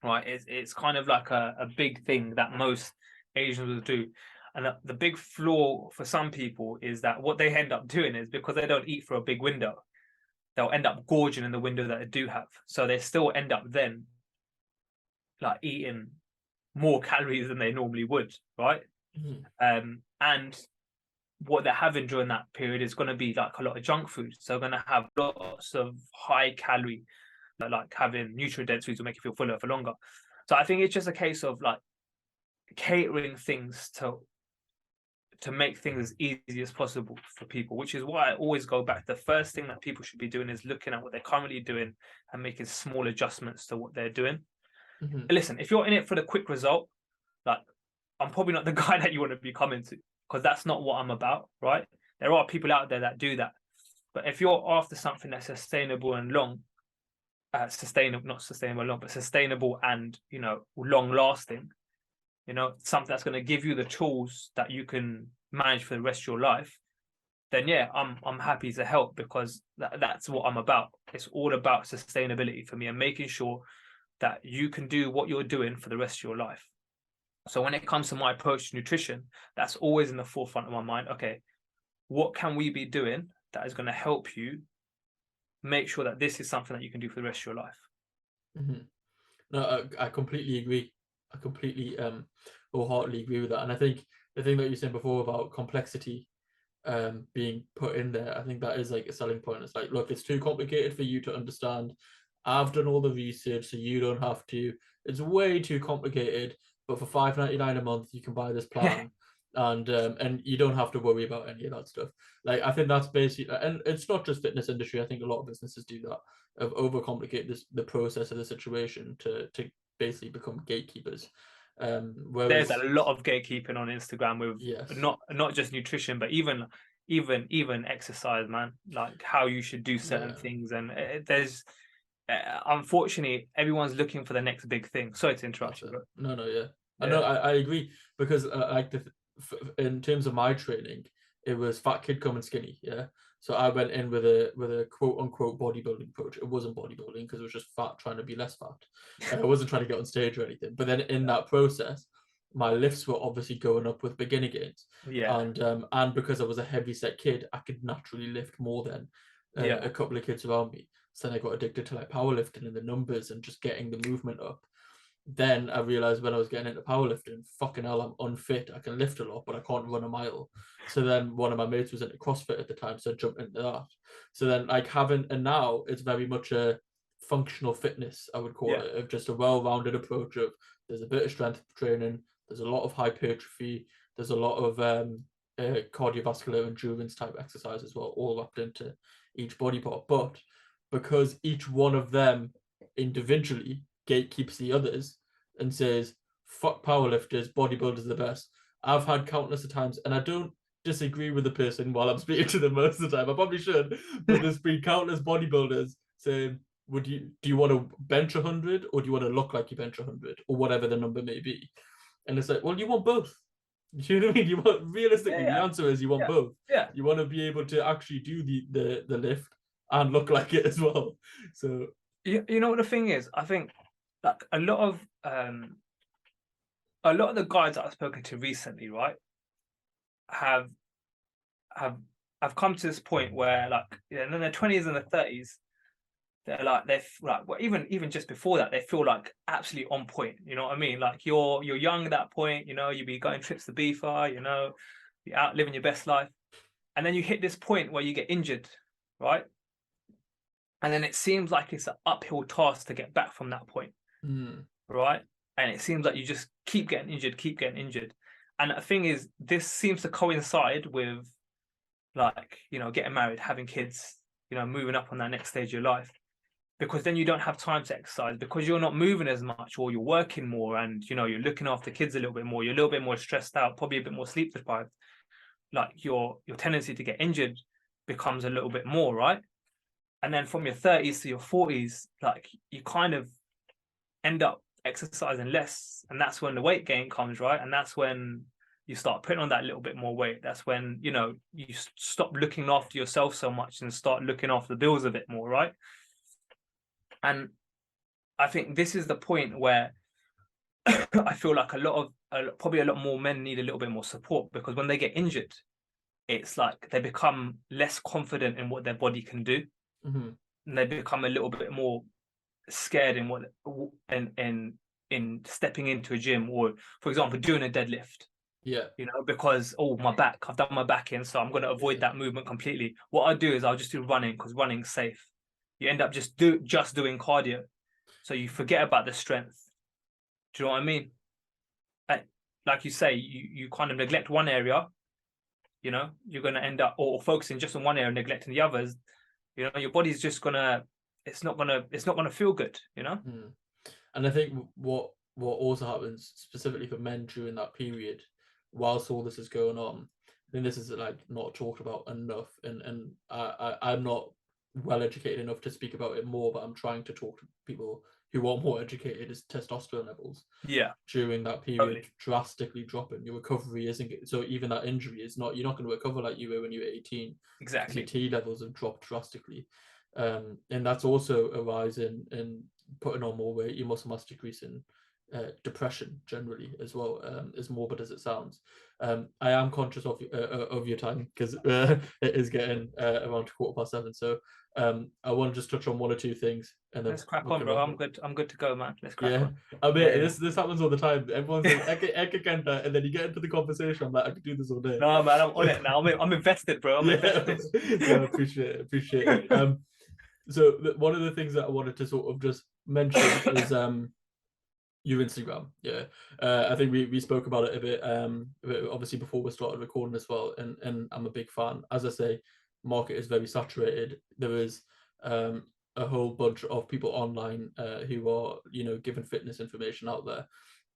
right? It's kind of like a big thing that most Asians will do. And the big flaw for some people is that what they end up doing is, because they don't eat for a big window, they'll end up gorging in the window that they do have. So they still end up then like eating more calories than they normally would, right? And what they're having during that period is going to be like a lot of junk food. So they're going to have lots of high calorie, like having nutrient dense foods will make you feel fuller for longer. So I think it's just a case of like catering things to make things as easy as possible for people, which is why I always go back. The first thing that people should be doing is looking at what they're currently doing and making small adjustments to what they're doing. Listen, if you're in it for the quick result, like I'm probably not the guy that you want to be coming to, because that's not what I'm about, right? There are people out there that do that. But if you're after something that's sustainable and long, sustainable and, you know, long lasting, you know, something that's going to give you the tools that you can manage for the rest of your life, then yeah, I'm happy to help, because that's what I'm about. It's all about sustainability for me and making sure that you can do what you're doing for the rest of your life. So when it comes to my approach to nutrition, that's always in the forefront of my mind. Okay, what can we be doing that is going to help you make sure that this is something that you can do for the rest of your life? No, I completely agree. I completely wholeheartedly agree with that. And I think the thing that you were saying before about complexity being put in there, I think that is like a selling point. It's like, look, it's too complicated for you to understand. I've done all the research, so you don't have to. It's way too complicated, but for $5.99 a month, you can buy this plan, and you don't have to worry about any of that stuff. Like, I think that's basically, and it's not just fitness industry. I think a lot of businesses do that, of overcomplicate the process of the situation to basically become gatekeepers. There's a lot of gatekeeping on Instagram with yes, not just nutrition, but even exercise, man. Like how you should do certain things, and there's unfortunately everyone's looking for the next big thing. Sorry to interrupt you, bro. No, yeah. I know, I agree, because like in terms of my training, it was fat kid coming skinny, yeah. So I went in with a quote unquote bodybuilding approach. It wasn't bodybuilding, because it was just fat trying to be less fat. I wasn't trying to get on stage or anything. But then in that process, my lifts were obviously going up with beginner gains. Yeah. And because I was a heavy set kid, I could naturally lift more than a couple of kids around me. So then I got addicted to like powerlifting and the numbers and just getting the movement up. Then I realized when I was getting into powerlifting, fucking hell, I'm unfit. I can lift a lot, but I can't run a mile. So then one of my mates was into CrossFit at the time, so I jumped into that. So then like and now it's very much a functional fitness, I would call it, of just a well-rounded approach of there's a bit of strength training, there's a lot of hypertrophy, there's a lot of cardiovascular endurance type exercise as well, all wrapped into each body part. But because each one of them individually gatekeeps the others and says, fuck powerlifters, bodybuilders are the best. I've had countless of times, and I don't disagree with the person while I'm speaking to them most of the time. I probably should, but there's been countless bodybuilders saying, do you want to bench 100, or do you want to look like you bench 100, or whatever the number may be? And it's like, well, you want both. You know what I mean? You want, realistically, the answer is you want both. Yeah. You want to be able to actually do the lift and look like it as well. So you know what the thing is? I think like a lot of the guys that I've spoken to recently, right, have come to this point where, like, in their 20s and their 30s, they're like, well, even just before that, they feel like absolutely on point. You know what I mean? Like you're young at that point, you know, you be going trips to Bifa, you know, you're out living your best life, and then you hit this point where you get injured, right? And then it seems like it's an uphill task to get back from that point, right? And it seems like you just keep getting injured. And the thing is, this seems to coincide with, like, you know, getting married, having kids, you know, moving up on that next stage of your life, because then you don't have time to exercise because you're not moving as much, or you're working more, and, you know, you're looking after kids a little bit more, you're a little bit more stressed out, probably a bit more sleep deprived. Like your tendency to get injured becomes a little bit more, right? And then from your 30s to your 40s, like, you kind of end up exercising less, and that's when the weight gain comes, right? And that's when you start putting on that little bit more weight. That's when, you know, you stop looking after yourself so much and start looking after the bills a bit more, right? And I think this is the point where I feel like probably a lot more men need a little bit more support, because when they get injured, it's like they become less confident in what their body can do. Mm-hmm. And they become a little bit more scared in stepping into a gym, or, for example, doing a deadlift. Yeah. Because my back, I've done my back in, so I'm going to avoid that movement completely. What I do is I'll just do running, because running's safe. You end up just doing cardio, so you forget about the strength. Do you know what I mean? Like you say, you kind of neglect one area, you're going to end up or focusing just on one area, neglecting the others. Your body's just it's not gonna feel good. And I think what also happens specifically for men during that period, whilst all this is going on, I think this is like not talked about enough, and I'm not well educated enough to speak about it more, but I'm trying to talk to people who are more educated, is testosterone levels. Yeah. During that period, drastically dropping. Your recovery isn't so, even that injury is not, you're not going to recover like you were when you were 18. Exactly. Your T levels have dropped drastically. And that's also a rise in putting on more weight, your muscle mass decreasing, depression generally as well, as morbid as it sounds. I am conscious of your time, because it is getting around 7:15. So I want to just touch on one or two things, and then let's crack on, bro. I'm good to go, man. Let's crack on. I mean, this happens all the time. Everyone's like, Eka Kenta, and then you get into the conversation. I'm like, I could do this all day. No, man, I'm on it now. I'm invested, bro. I'm invested. No, appreciate it. So one of the things that I wanted to sort of just mention is your Instagram. I think we spoke about it a bit, obviously before we started recording as well, and I'm a big fan. As I say, market is very saturated. There is a whole bunch of people online who are giving fitness information out there,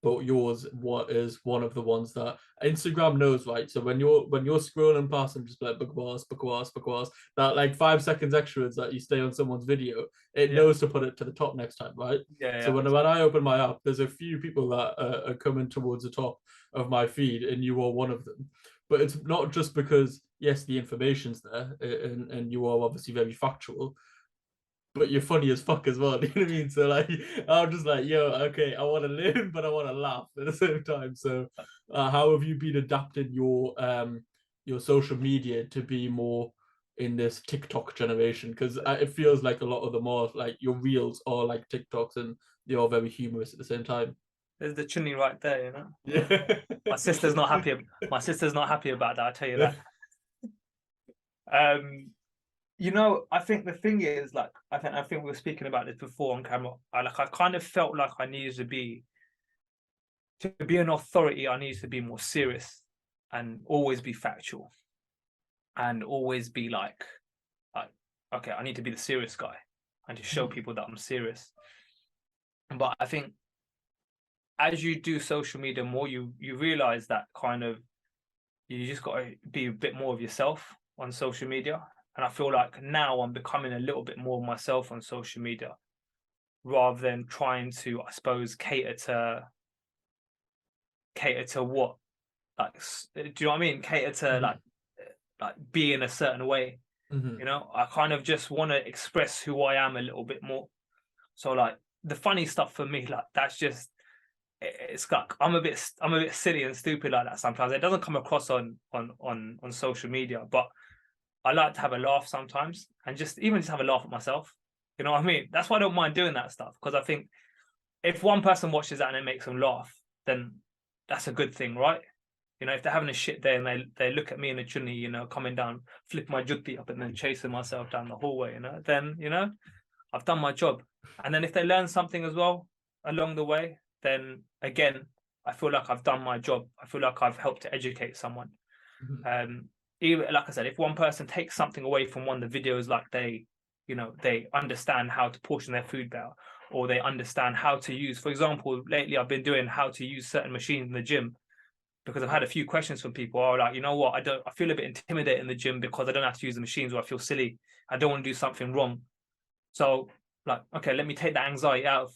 but yours is one of the ones that Instagram knows, right? So when you're scrolling past and just like bakwas, that like 5 seconds extras that you stay on someone's video, it knows to put it to the top next time, right? So when I open my app, there's a few people that are coming towards the top of my feed, and you are one of them. But it's not just because, yes, the information's there, and you are obviously very factual, but you're funny as fuck as well. Do you know what I mean? So like, I'm just like, yo, okay, I want to learn, but I want to laugh at the same time. So, how have you been adapting your social media to be more in this TikTok generation? Because it feels like a lot of them are like, your reels are like TikToks, and they are very humorous at the same time. There's the chinny right there, Yeah. My sister's not happy. My sister's not happy about that. I tell you that. I think the thing is, like, I think we were speaking about this before on camera. I kind of felt like I needed to be an authority. I needed to be more serious and always be factual, and always be like, okay, I need to be the serious guy and to show people that I'm serious. But I think as you do social media more, you realize that kind of you just got to be a bit more of yourself on social media. And I feel like now I'm becoming a little bit more myself on social media, rather than trying to, I suppose, cater to what, like, do you know what I mean? Cater to like being a certain way. I kind of just want to express who I am a little bit more. So like the funny stuff for me, like that's just, it's like I'm a bit silly and stupid like that sometimes. It doesn't come across on social media, but I like to have a laugh sometimes, and just have a laugh at myself. You know what I mean? That's why I don't mind doing that stuff, because I think if one person watches that and it makes them laugh, then that's a good thing, right? If they're having a shit day and they look at me in a chunni, coming down, flip my jutti up and then chasing myself down the hallway, then, I've done my job. And then if they learn something as well along the way, then again, I feel like I've done my job. I feel like I've helped to educate someone. Even, like I said, if one person takes something away from one of the videos, like they understand how to portion their food better, or they understand how to use, for example, lately I've been doing how to use certain machines in the gym, because I've had a few questions from people. Oh, like, what, I feel a bit intimidated in the gym because I don't have to use the machines, or I feel silly. I don't want to do something wrong. So like, okay, let me take that anxiety out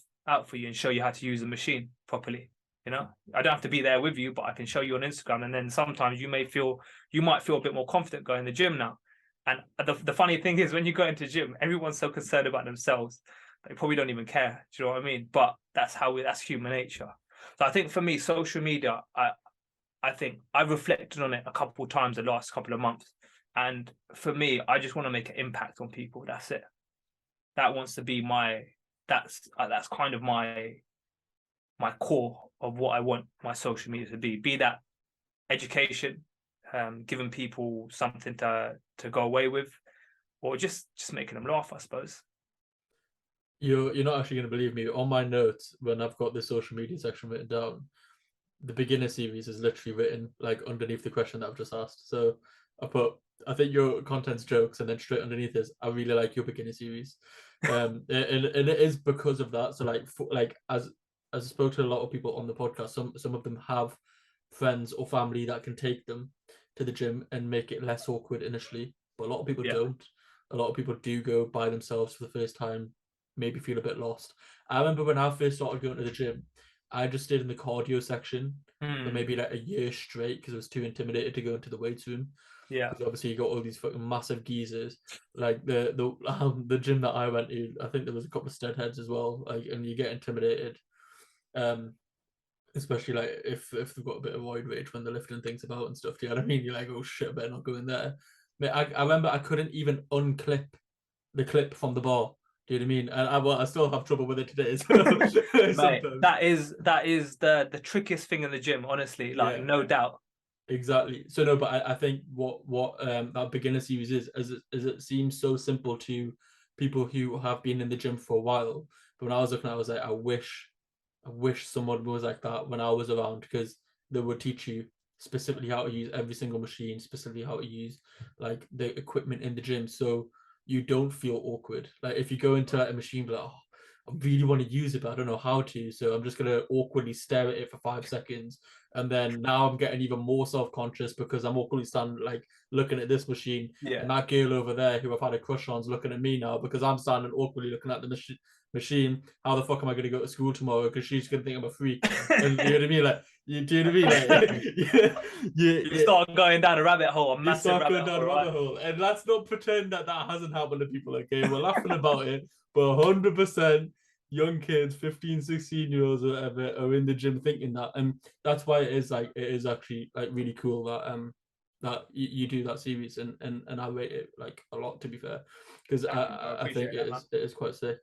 for you and show you how to use the machine properly. I don't have to be there with you, but I can show you on Instagram. And then sometimes you might feel a bit more confident going to the gym now. And the funny thing is, when you go into the gym, everyone's so concerned about themselves They probably don't even care. Do you know what I mean? But that's human nature. So I think for me, social media, I think I've reflected on it a couple of times the last couple of months. And for me, I just want to make an impact on people. That's it. That wants to be that's kind of my core of what I want my social media to be. Be that education, giving people something to go away with, or just making them laugh, I suppose. You're not actually going to believe me. On my notes, when I've got the social media section written down, the beginner series is literally written like underneath the question that I've just asked. So I think your content's jokes, and then straight underneath is, I really like your beginner series. And it is because of that. So as I spoke to a lot of people on the podcast, some of them have friends or family that can take them to the gym and make it less awkward initially, but a lot of people don't. A lot of people do go by themselves for the first time, maybe feel a bit lost. I remember when I first started going to the gym, I just stayed in the cardio section for maybe like a year straight because I was too intimidated to go into the weights room. Yeah. Because obviously you got all these fucking massive geezers. Like the gym that I went to, I think there was a couple of steadheads as well. Like, and you get intimidated. Especially like if they've got a bit of void rage when they're lifting things about and stuff. Do you know what I mean? You're like, oh shit, I better not go in there. But I remember I couldn't even unclip the clip from the bar. Do you know what I mean? And I still have trouble with it today. So, Mate, that is the trickiest thing in the gym, honestly. Like, no doubt. Exactly. So no, but I think what that beginner series is it seems so simple to people who have been in the gym for a while. But when I was looking at it, I was like, I wish someone was like that when I was around, because they would teach you specifically how to use every single machine, specifically how to use like the equipment in the gym, so you don't feel awkward. Like if you go into like a machine, be like, oh, I really want to use it, but I don't know how to, so I'm just gonna awkwardly stare at it for 5 seconds, and then now I'm getting even more self-conscious because I'm awkwardly standing like looking at this machine, and that girl over there who I've had a crush on is looking at me now because I'm standing awkwardly looking at the machine. How the fuck am I going to go to school tomorrow? Because she's going to think I'm a freak. And you know what I mean? Like, you do you know what I mean? Like, you start going down a rabbit hole, a massive rabbit hole. And let's not pretend that hasn't happened to people. Okay, we're laughing about it, but 100% young kids, 15, 16-year-olds or whatever, are in the gym thinking that, and that's why it is actually like really cool that you do that series, and I rate it like a lot, to be fair, because I think it is quite sick.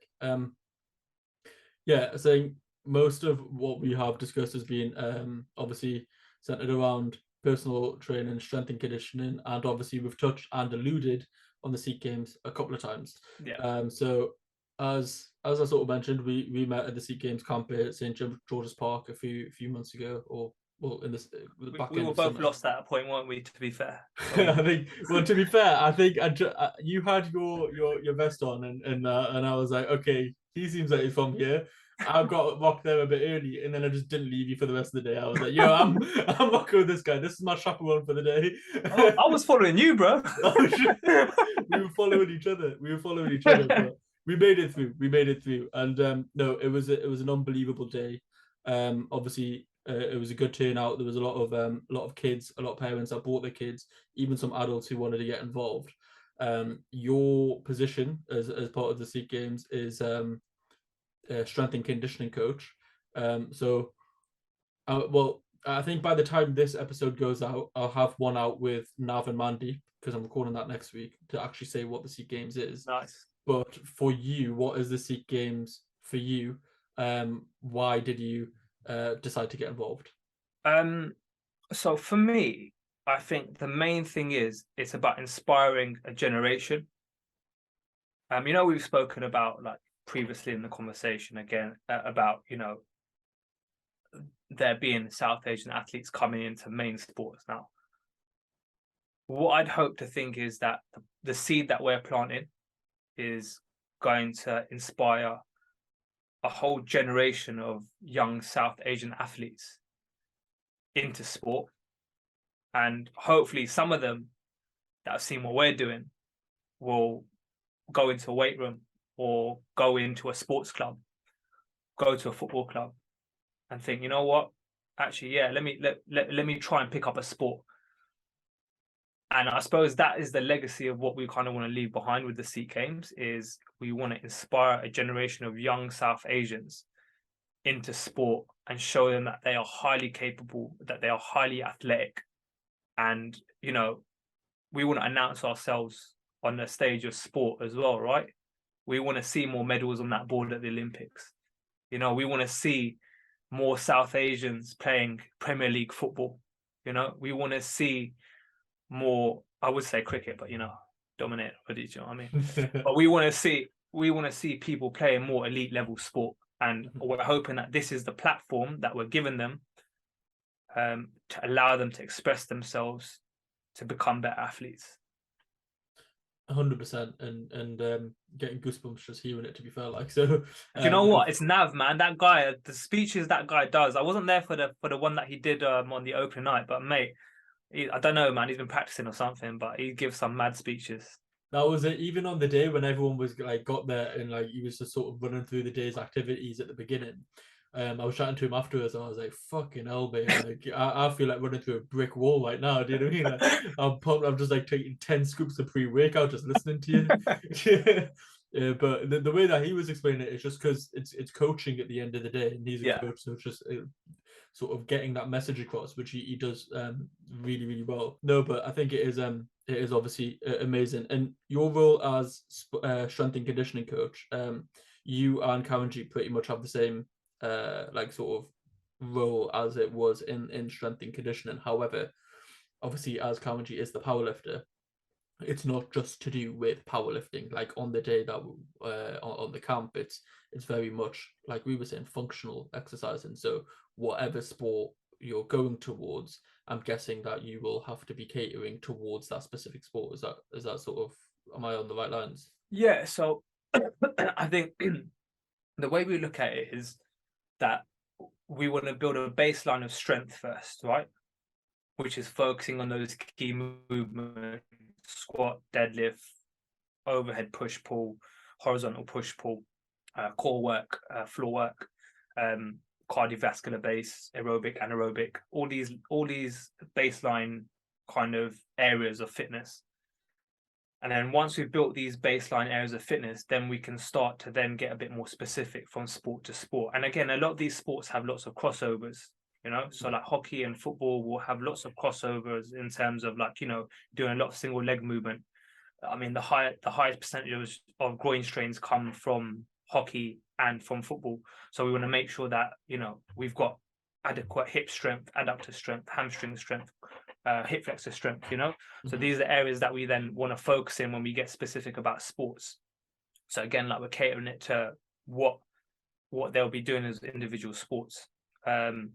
I think most of what we have discussed has been obviously centered around personal training, strength and conditioning, and obviously we've touched and alluded on the Sikh Games a couple of times. So as I sort of mentioned, we met at the Sikh Games camp at St George's Park a few months ago, or well, in this back we were both lost at a point, weren't we? To be fair, I think. Well, to be fair, I think you had your vest on, and I was like, okay, he seems like he's from here. I got walked there a bit early, and then I just didn't leave you for the rest of the day. I was like, yo, I'm walking with this guy. This is my chaperone for the day. I was following you, bro. We were following each other. But we made it through. And no, it was an unbelievable day. Obviously, it was a good turnout. There was a lot of kids, a lot of parents that brought their kids, even some adults who wanted to get involved. Your position as part of the Sikh Games is strength and conditioning coach. I think by the time this episode goes out, I'll have one out with Nav and Mandy, because I'm recording that next week, to actually say what the Sikh Games is. Nice. But for you, what is the Sikh Games for you? Why did you decide to get involved? So for me, I think the main thing is it's about inspiring a generation. We've spoken about, like, previously in the conversation again, about there being South Asian athletes coming into main sports now. What I'd hope to think is that the seed that we're planting is going to inspire a whole generation of young South Asian athletes into sport, and hopefully some of them that have seen what we're doing will go into a weight room or go into a sports club, go to a football club, and think, you know what, actually, let me try and pick up a sport. And I suppose that is the legacy of what we kind of want to leave behind with the Sikh Games, is we want to inspire a generation of young South Asians into sport and show them that they are highly capable, that they are highly athletic. And, you know, we want to announce ourselves on the stage of sport as well, right? We want to see more medals on that board at the Olympics. You know, we want to see more South Asians playing Premier League football. You know, we want to see more, I would say cricket, but, you know, dominate, but you know what I mean? But we want to see people playing more elite level sport. And we're hoping that this is the platform that we're giving them to allow them to express themselves, to become better athletes. 100%, and getting goosebumps just hearing it, to be fair. Like, so you know what, it's Nav, man. That guy, the speeches that guy does, I wasn't there for the one that he did on the opening night, but mate, I don't know, man, he's been practicing or something, but he gives some mad speeches. That was it. Even on the day when everyone was like got there and like he was just sort of running through the day's activities at the beginning, I was chatting to him afterwards and I was like, fucking hell, babe. Like, I feel like running through a brick wall right now. Do you know what I mean? Like, I'm pumped. I'm just like taking 10 scoops of pre-workout just listening to you. Yeah, but the way that he was explaining it is just because it's coaching at the end of the day, and he's a coach, so it's just sort of getting that message across, which he does really, really well. No, but I think it is obviously amazing. And your role as strength and conditioning coach, you and Karanji pretty much have the same like sort of role as it was in strength and conditioning. However, obviously, as Karanji is the powerlifter, it's not just to do with powerlifting. Like on the day that on the camp, it's very much like we were saying, functional exercising. So whatever sport you're going towards, I'm guessing that you will have to be catering towards that specific sport. Is that sort of, am I on the right lines? Yeah. So I think the way we look at it is that we want to build a baseline of strength first, right? Which is focusing on those key movements: squat, deadlift, overhead push pull, horizontal push pull, core work, floor work, cardiovascular base, aerobic, anaerobic, all these baseline kind of areas of fitness. And then once we've built these baseline areas of fitness, then we can start to then get a bit more specific from sport to sport. And again, a lot of these sports have lots of crossovers, you know, so like hockey and football will have lots of crossovers in terms of like, you know, doing a lot of single leg movement. I mean, the highest percentage of groin strains come from hockey and from football. So we want to make sure that, you know, we've got adequate hip strength, adductor strength, hamstring strength, hip flexor strength, you know. So these are the areas that we then want to focus in when we get specific about sports. So again, like we're catering it to what they'll be doing as individual sports. And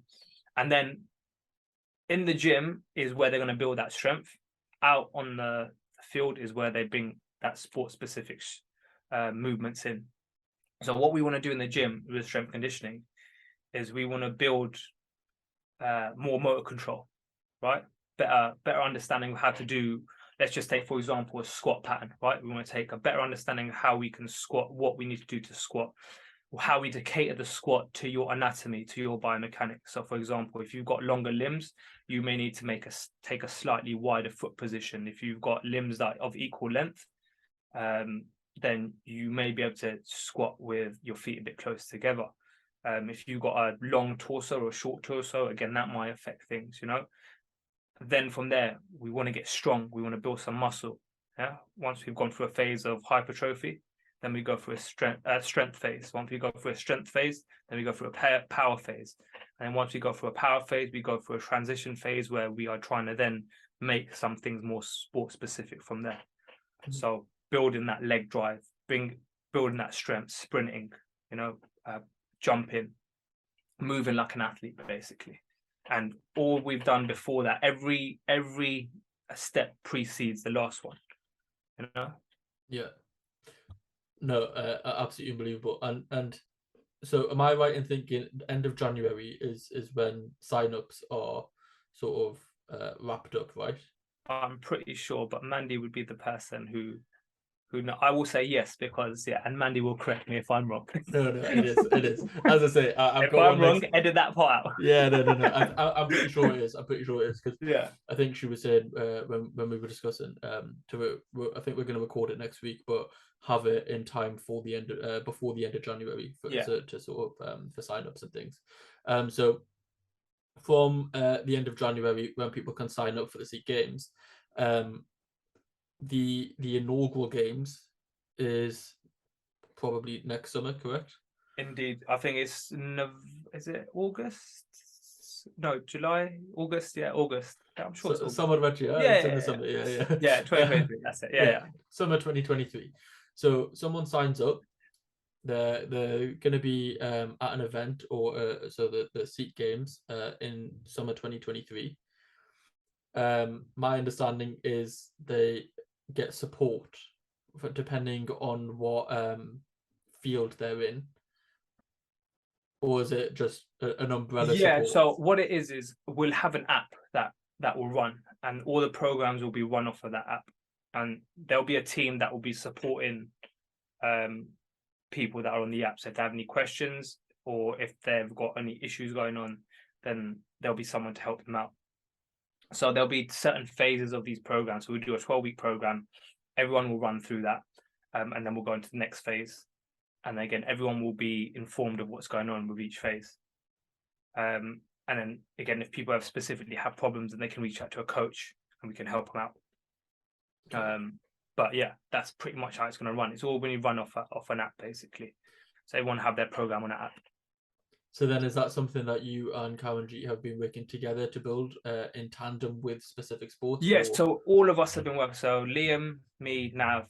then in the gym is where they're going to build that strength. Out on the field is where they bring that sport specific movements in. So what we want to do in the gym with strength conditioning is we want to build more motor control, right? Better understanding of how to do, let's just take, for example, a squat pattern, right? We want to take a better understanding of how we can squat, what we need to do to squat, how we cater the squat to your anatomy, to your biomechanics. So for example, if you've got longer limbs, you may need to take a slightly wider foot position. If you've got limbs that of equal length, then you may be able to squat with your feet a bit close together. If you've got a long torso or a short torso, again, that might affect things, you know. Then from there, we want to get strong. We want to build some muscle. Yeah. Once we've gone through a phase of hypertrophy, then we go through a strength phase. Once we go through a strength phase, then we go through a power phase. And once we go through a power phase, we go through a transition phase where we are trying to then make some things more sport specific from there. So building that leg drive, building that strength, sprinting, you know, jumping, moving like an athlete, basically. And all we've done before that, every step precedes the last one, you know. Yeah. No, absolutely unbelievable. And so, am I right in thinking end of January is when sign-ups are sort of wrapped up, right? I'm pretty sure, but Mandy would be the person who who know, I will say yes because and Mandy will correct me if I'm wrong. No, it is. As I say, I've if got I'm one wrong, next... edit that part out. Yeah, no. I'm pretty sure it is. Because I think she was saying when we were discussing I think we're going to record it next week, but have it in time for the end before the end of January to sort of for sign-ups and things. So from the end of January, when people can sign up for the Sikh Games, the inaugural games is probably next summer, correct? Indeed, I think it's is it August? No, July, August. Yeah, August. I'm sure it's August. Summer, it's in the summer. Yeah, 2023. That's it. Yeah. Summer 2023. So someone signs up. They're going to be at an event or so the Sikh Games in summer 2023. My understanding is they get support depending on what field they're in, or is it just an umbrella support? So what it is we'll have an app that will run, and all the programs will be run off of that app, and there'll be a team that will be supporting people that are on the app. So if they have any questions or if they've got any issues going on, then there'll be someone to help them out. So there'll be certain phases of these programs. So we'll do a 12-week program. Everyone will run through that, and then we'll go into the next phase. And again, everyone will be informed of what's going on with each phase. And then again, if people specifically have problems, then they can reach out to a coach and we can help them out. But yeah, that's pretty much how it's going to run. It's all when you run off an app, basically. So everyone have their program on an app. So then, is that something that you and Karanjit have been working together to build in tandem with specific sports? Yes, so all of us have been working. So Liam, me, Nav,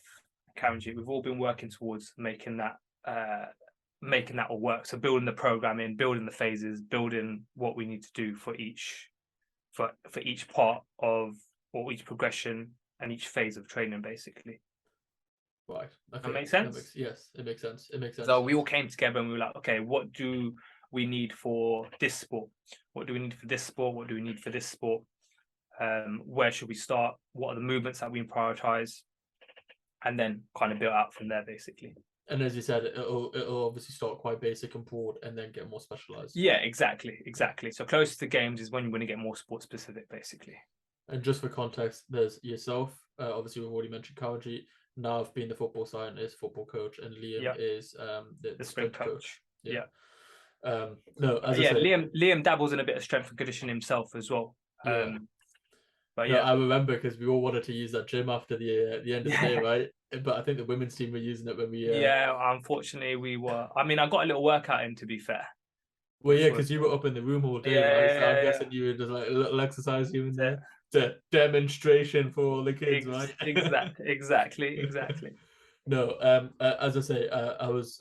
Karanjit, we've all been working towards making that all work. So building the programming, building the phases, building what we need to do for each part of, or each progression and each phase of training, basically. Right. Okay. That makes sense? Yes, it makes sense. So we all came together and we were like, okay, what do we need for this sport? What do we need for this sport? What do we need for this sport? Where should we start? What are the movements that we prioritize? And then kind of build out from there, basically. And as you said, it'll obviously start quite basic and broad and then get more specialized. Yeah, exactly. So closest to games is when you're going to get more sport specific, basically. And just for context, there's yourself. Obviously, we've already mentioned Karanjit. Nav being the football scientist, football coach, and Liam is the sprint coach. Yeah. No, as I say, Liam dabbles in a bit of strength and conditioning himself as well. But I remember because we all wanted to use that gym after the end of the day, right? But I think the women's team were using it when we. Unfortunately, we were. I mean, I got a little workout in, to be fair. Well, yeah, because you were up in the room all day, right? So I'm guessing you were just like a little exercise here and there. It's a demonstration for all the kids, right? Exactly. No, as I say, I was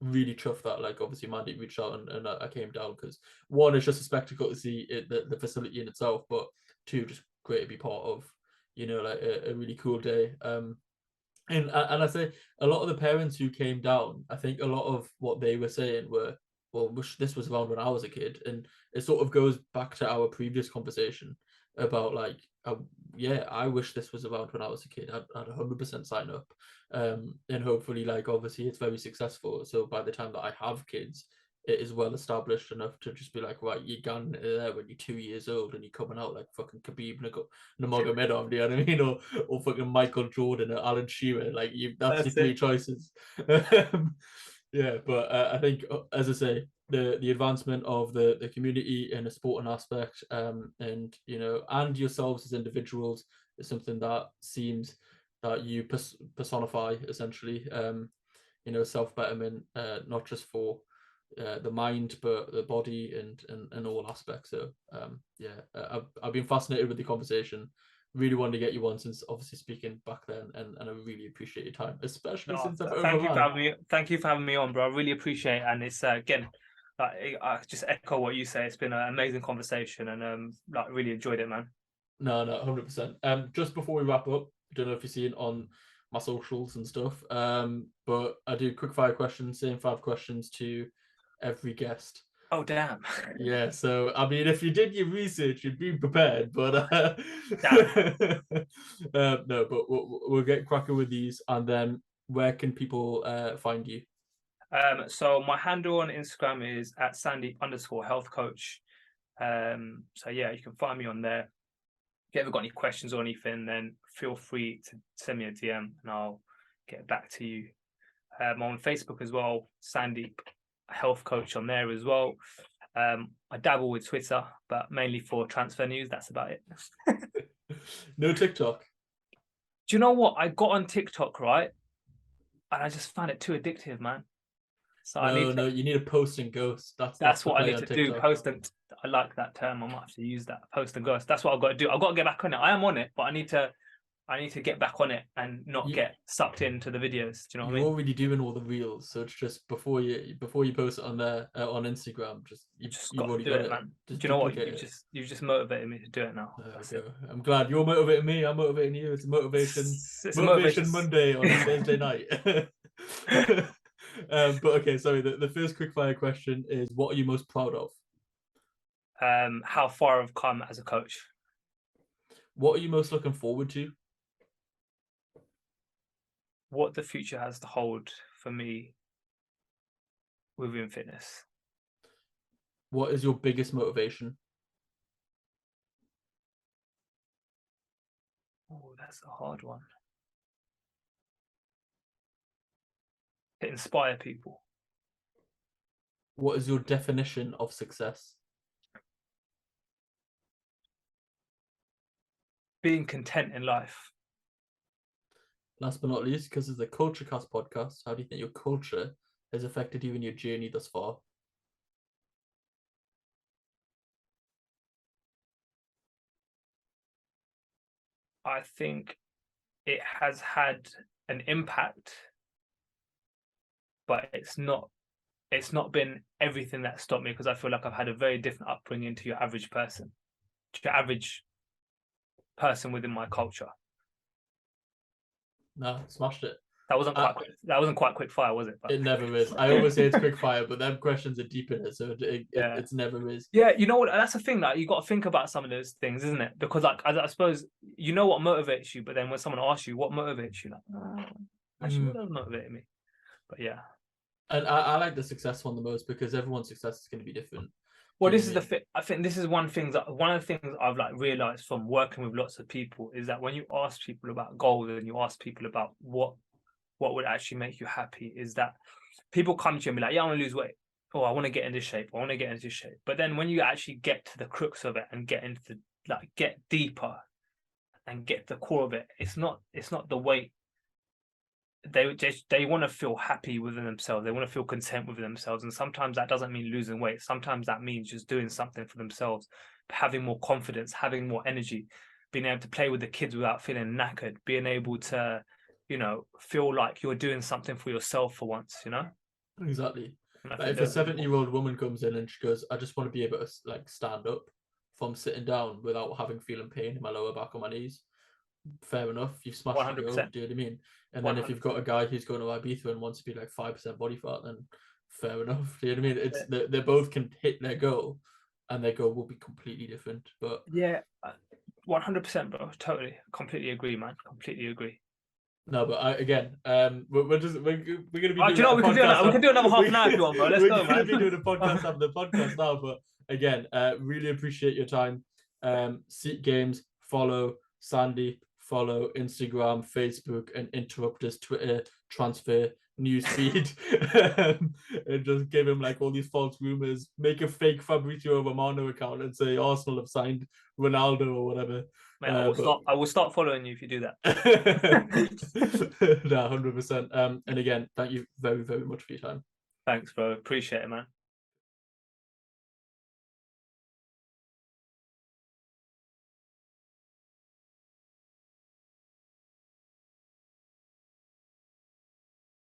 really chuffed that, like, obviously Mandy reached out and I came down because one, it's just a spectacle to see the facility in itself, but two, just great to be part of, like a really cool day. And I say a lot of the parents who came down, I think a lot of what they were saying were, well, wish this was around when I was a kid, and it sort of goes back to our previous conversation about like, I wish this was around when I was a kid. I'd 100% sign up, and hopefully, like, obviously it's very successful. So by the time that I have kids, it is well established enough to just be like, right, you're going there when you're 2 years old and you're coming out like fucking Khabib Nurmagomedov, do you know what I mean? Or fucking Michael Jordan or Alan Shearer, like that's your three choices. Yeah, but I think, as I say, the advancement of the community in a sporting aspect, and and yourselves as individuals is something that seems that you personify essentially. Self-betterment, not just for the mind but the body and all aspects. So I've been fascinated with the conversation. Really wanted to get you on since obviously speaking back then, and I really appreciate your time, especially since I've overrun. Thank you for having me on, bro. I really appreciate it. And it's again, I just echo what you say. It's been an amazing conversation, and really enjoyed it, man. No, 100%. Just before we wrap up, I don't know if you've seen on my socials and stuff, but I do quick fire questions, same 5 questions to every guest. Oh, damn. Yeah, so I mean, if you did your research, you'd be prepared. But no, but we'll get cracking with these, and then where can people find you? So my handle on Instagram is at Sandeep_health coach. So yeah, you can find me on there. If you ever got any questions or anything, then feel free to send me a DM and I'll get back to you. On Facebook as well, Sandeep Health Coach on there as well. I dabble with Twitter, but mainly for transfer news. That's about it. No TikTok. Do you know what? I got on TikTok, right? And I just found it too addictive, man. So you need a post and ghost. That's what I need to do. Post and I like that term. I might have to use that. Post and ghost. That's what I've got to do. I've got to get back on it. I am on it, but I need to get back on it and not get sucked into the videos. Do you know what I mean? You're already doing all the reels, so it's just before you post it on there on Instagram, you've got to do it, man. Do you know what? You just motivated me to do it now. I'm glad you're motivating me. I'm motivating you. It's a motivation Monday on a Thursday night. But okay, sorry. The first quickfire question is: what are you most proud of? How far I've come as a coach. What are you most looking forward to? What the future has to hold for me within fitness. What is your biggest motivation? Oh, that's a hard one. To inspire people. What is your definition of success? Being content in life. Last but not least, because it's the KultureKast podcast, how do you think your culture has affected you in your journey thus far? I think it has had an impact, but it's not been everything that stopped me, because I feel like I've had a very different upbringing to your average person within my culture. No, smashed it. That wasn't quite quick. That wasn't quite quick fire, was it? But... It never is. I always say it's quick fire, but them questions are deep in it, so it's never is. Yeah, you know what? That's the thing. Like, you got to think about some of those things, isn't it? Because like I suppose you know what motivates you, but then when someone asks you what motivates you, like, actually, what does motivate me? But yeah. And I like the success one the most, because everyone's success is going to be different. Well, this is I think this is one of the things I've like realized from working with lots of people is that when you ask people about goals and you ask people about what would actually make you happy, is that people come to you and be like, yeah, I want to lose weight. Oh, I want to get into shape. I want to get into shape. But then when you actually get to the crux of it and get deeper and get to the core of it, it's not the weight. They want to feel happy within themselves. They want to feel content within themselves. And sometimes that doesn't mean losing weight. Sometimes that means just doing something for themselves, having more confidence, having more energy, being able to play with the kids without feeling knackered, being able to, feel like you're doing something for yourself for once, Exactly. Like if a 70-year-old woman comes in and she goes, I just want to be able to like stand up from sitting down without feeling pain in my lower back or my knees. Fair enough, you've smashed 100%. It over, do you know what I mean? And then 100%. If you've got a guy who's going to Ibiza and wants to be like 5% body fat, then fair enough. Do you know what I mean? It's they both can hit their goal, and their goal will be completely different. But yeah, 100%, bro. Totally, completely agree, man. Completely agree. No, but we're gonna be. We can do another half an hour if you want, bro. Let's go, man. We're gonna be doing a podcast after the podcast now, but again, really appreciate your time. Sikh Games, follow Sandeep, follow Instagram, Facebook, and interrupt his Twitter transfer newsfeed, and just give him like all these false rumors. Make a fake Fabrizio Romano account and say Arsenal have signed Ronaldo or whatever. Mate, I will start following you if you do that. No, 100%. And again, thank you very, very much for your time. Thanks, bro. Appreciate it, man.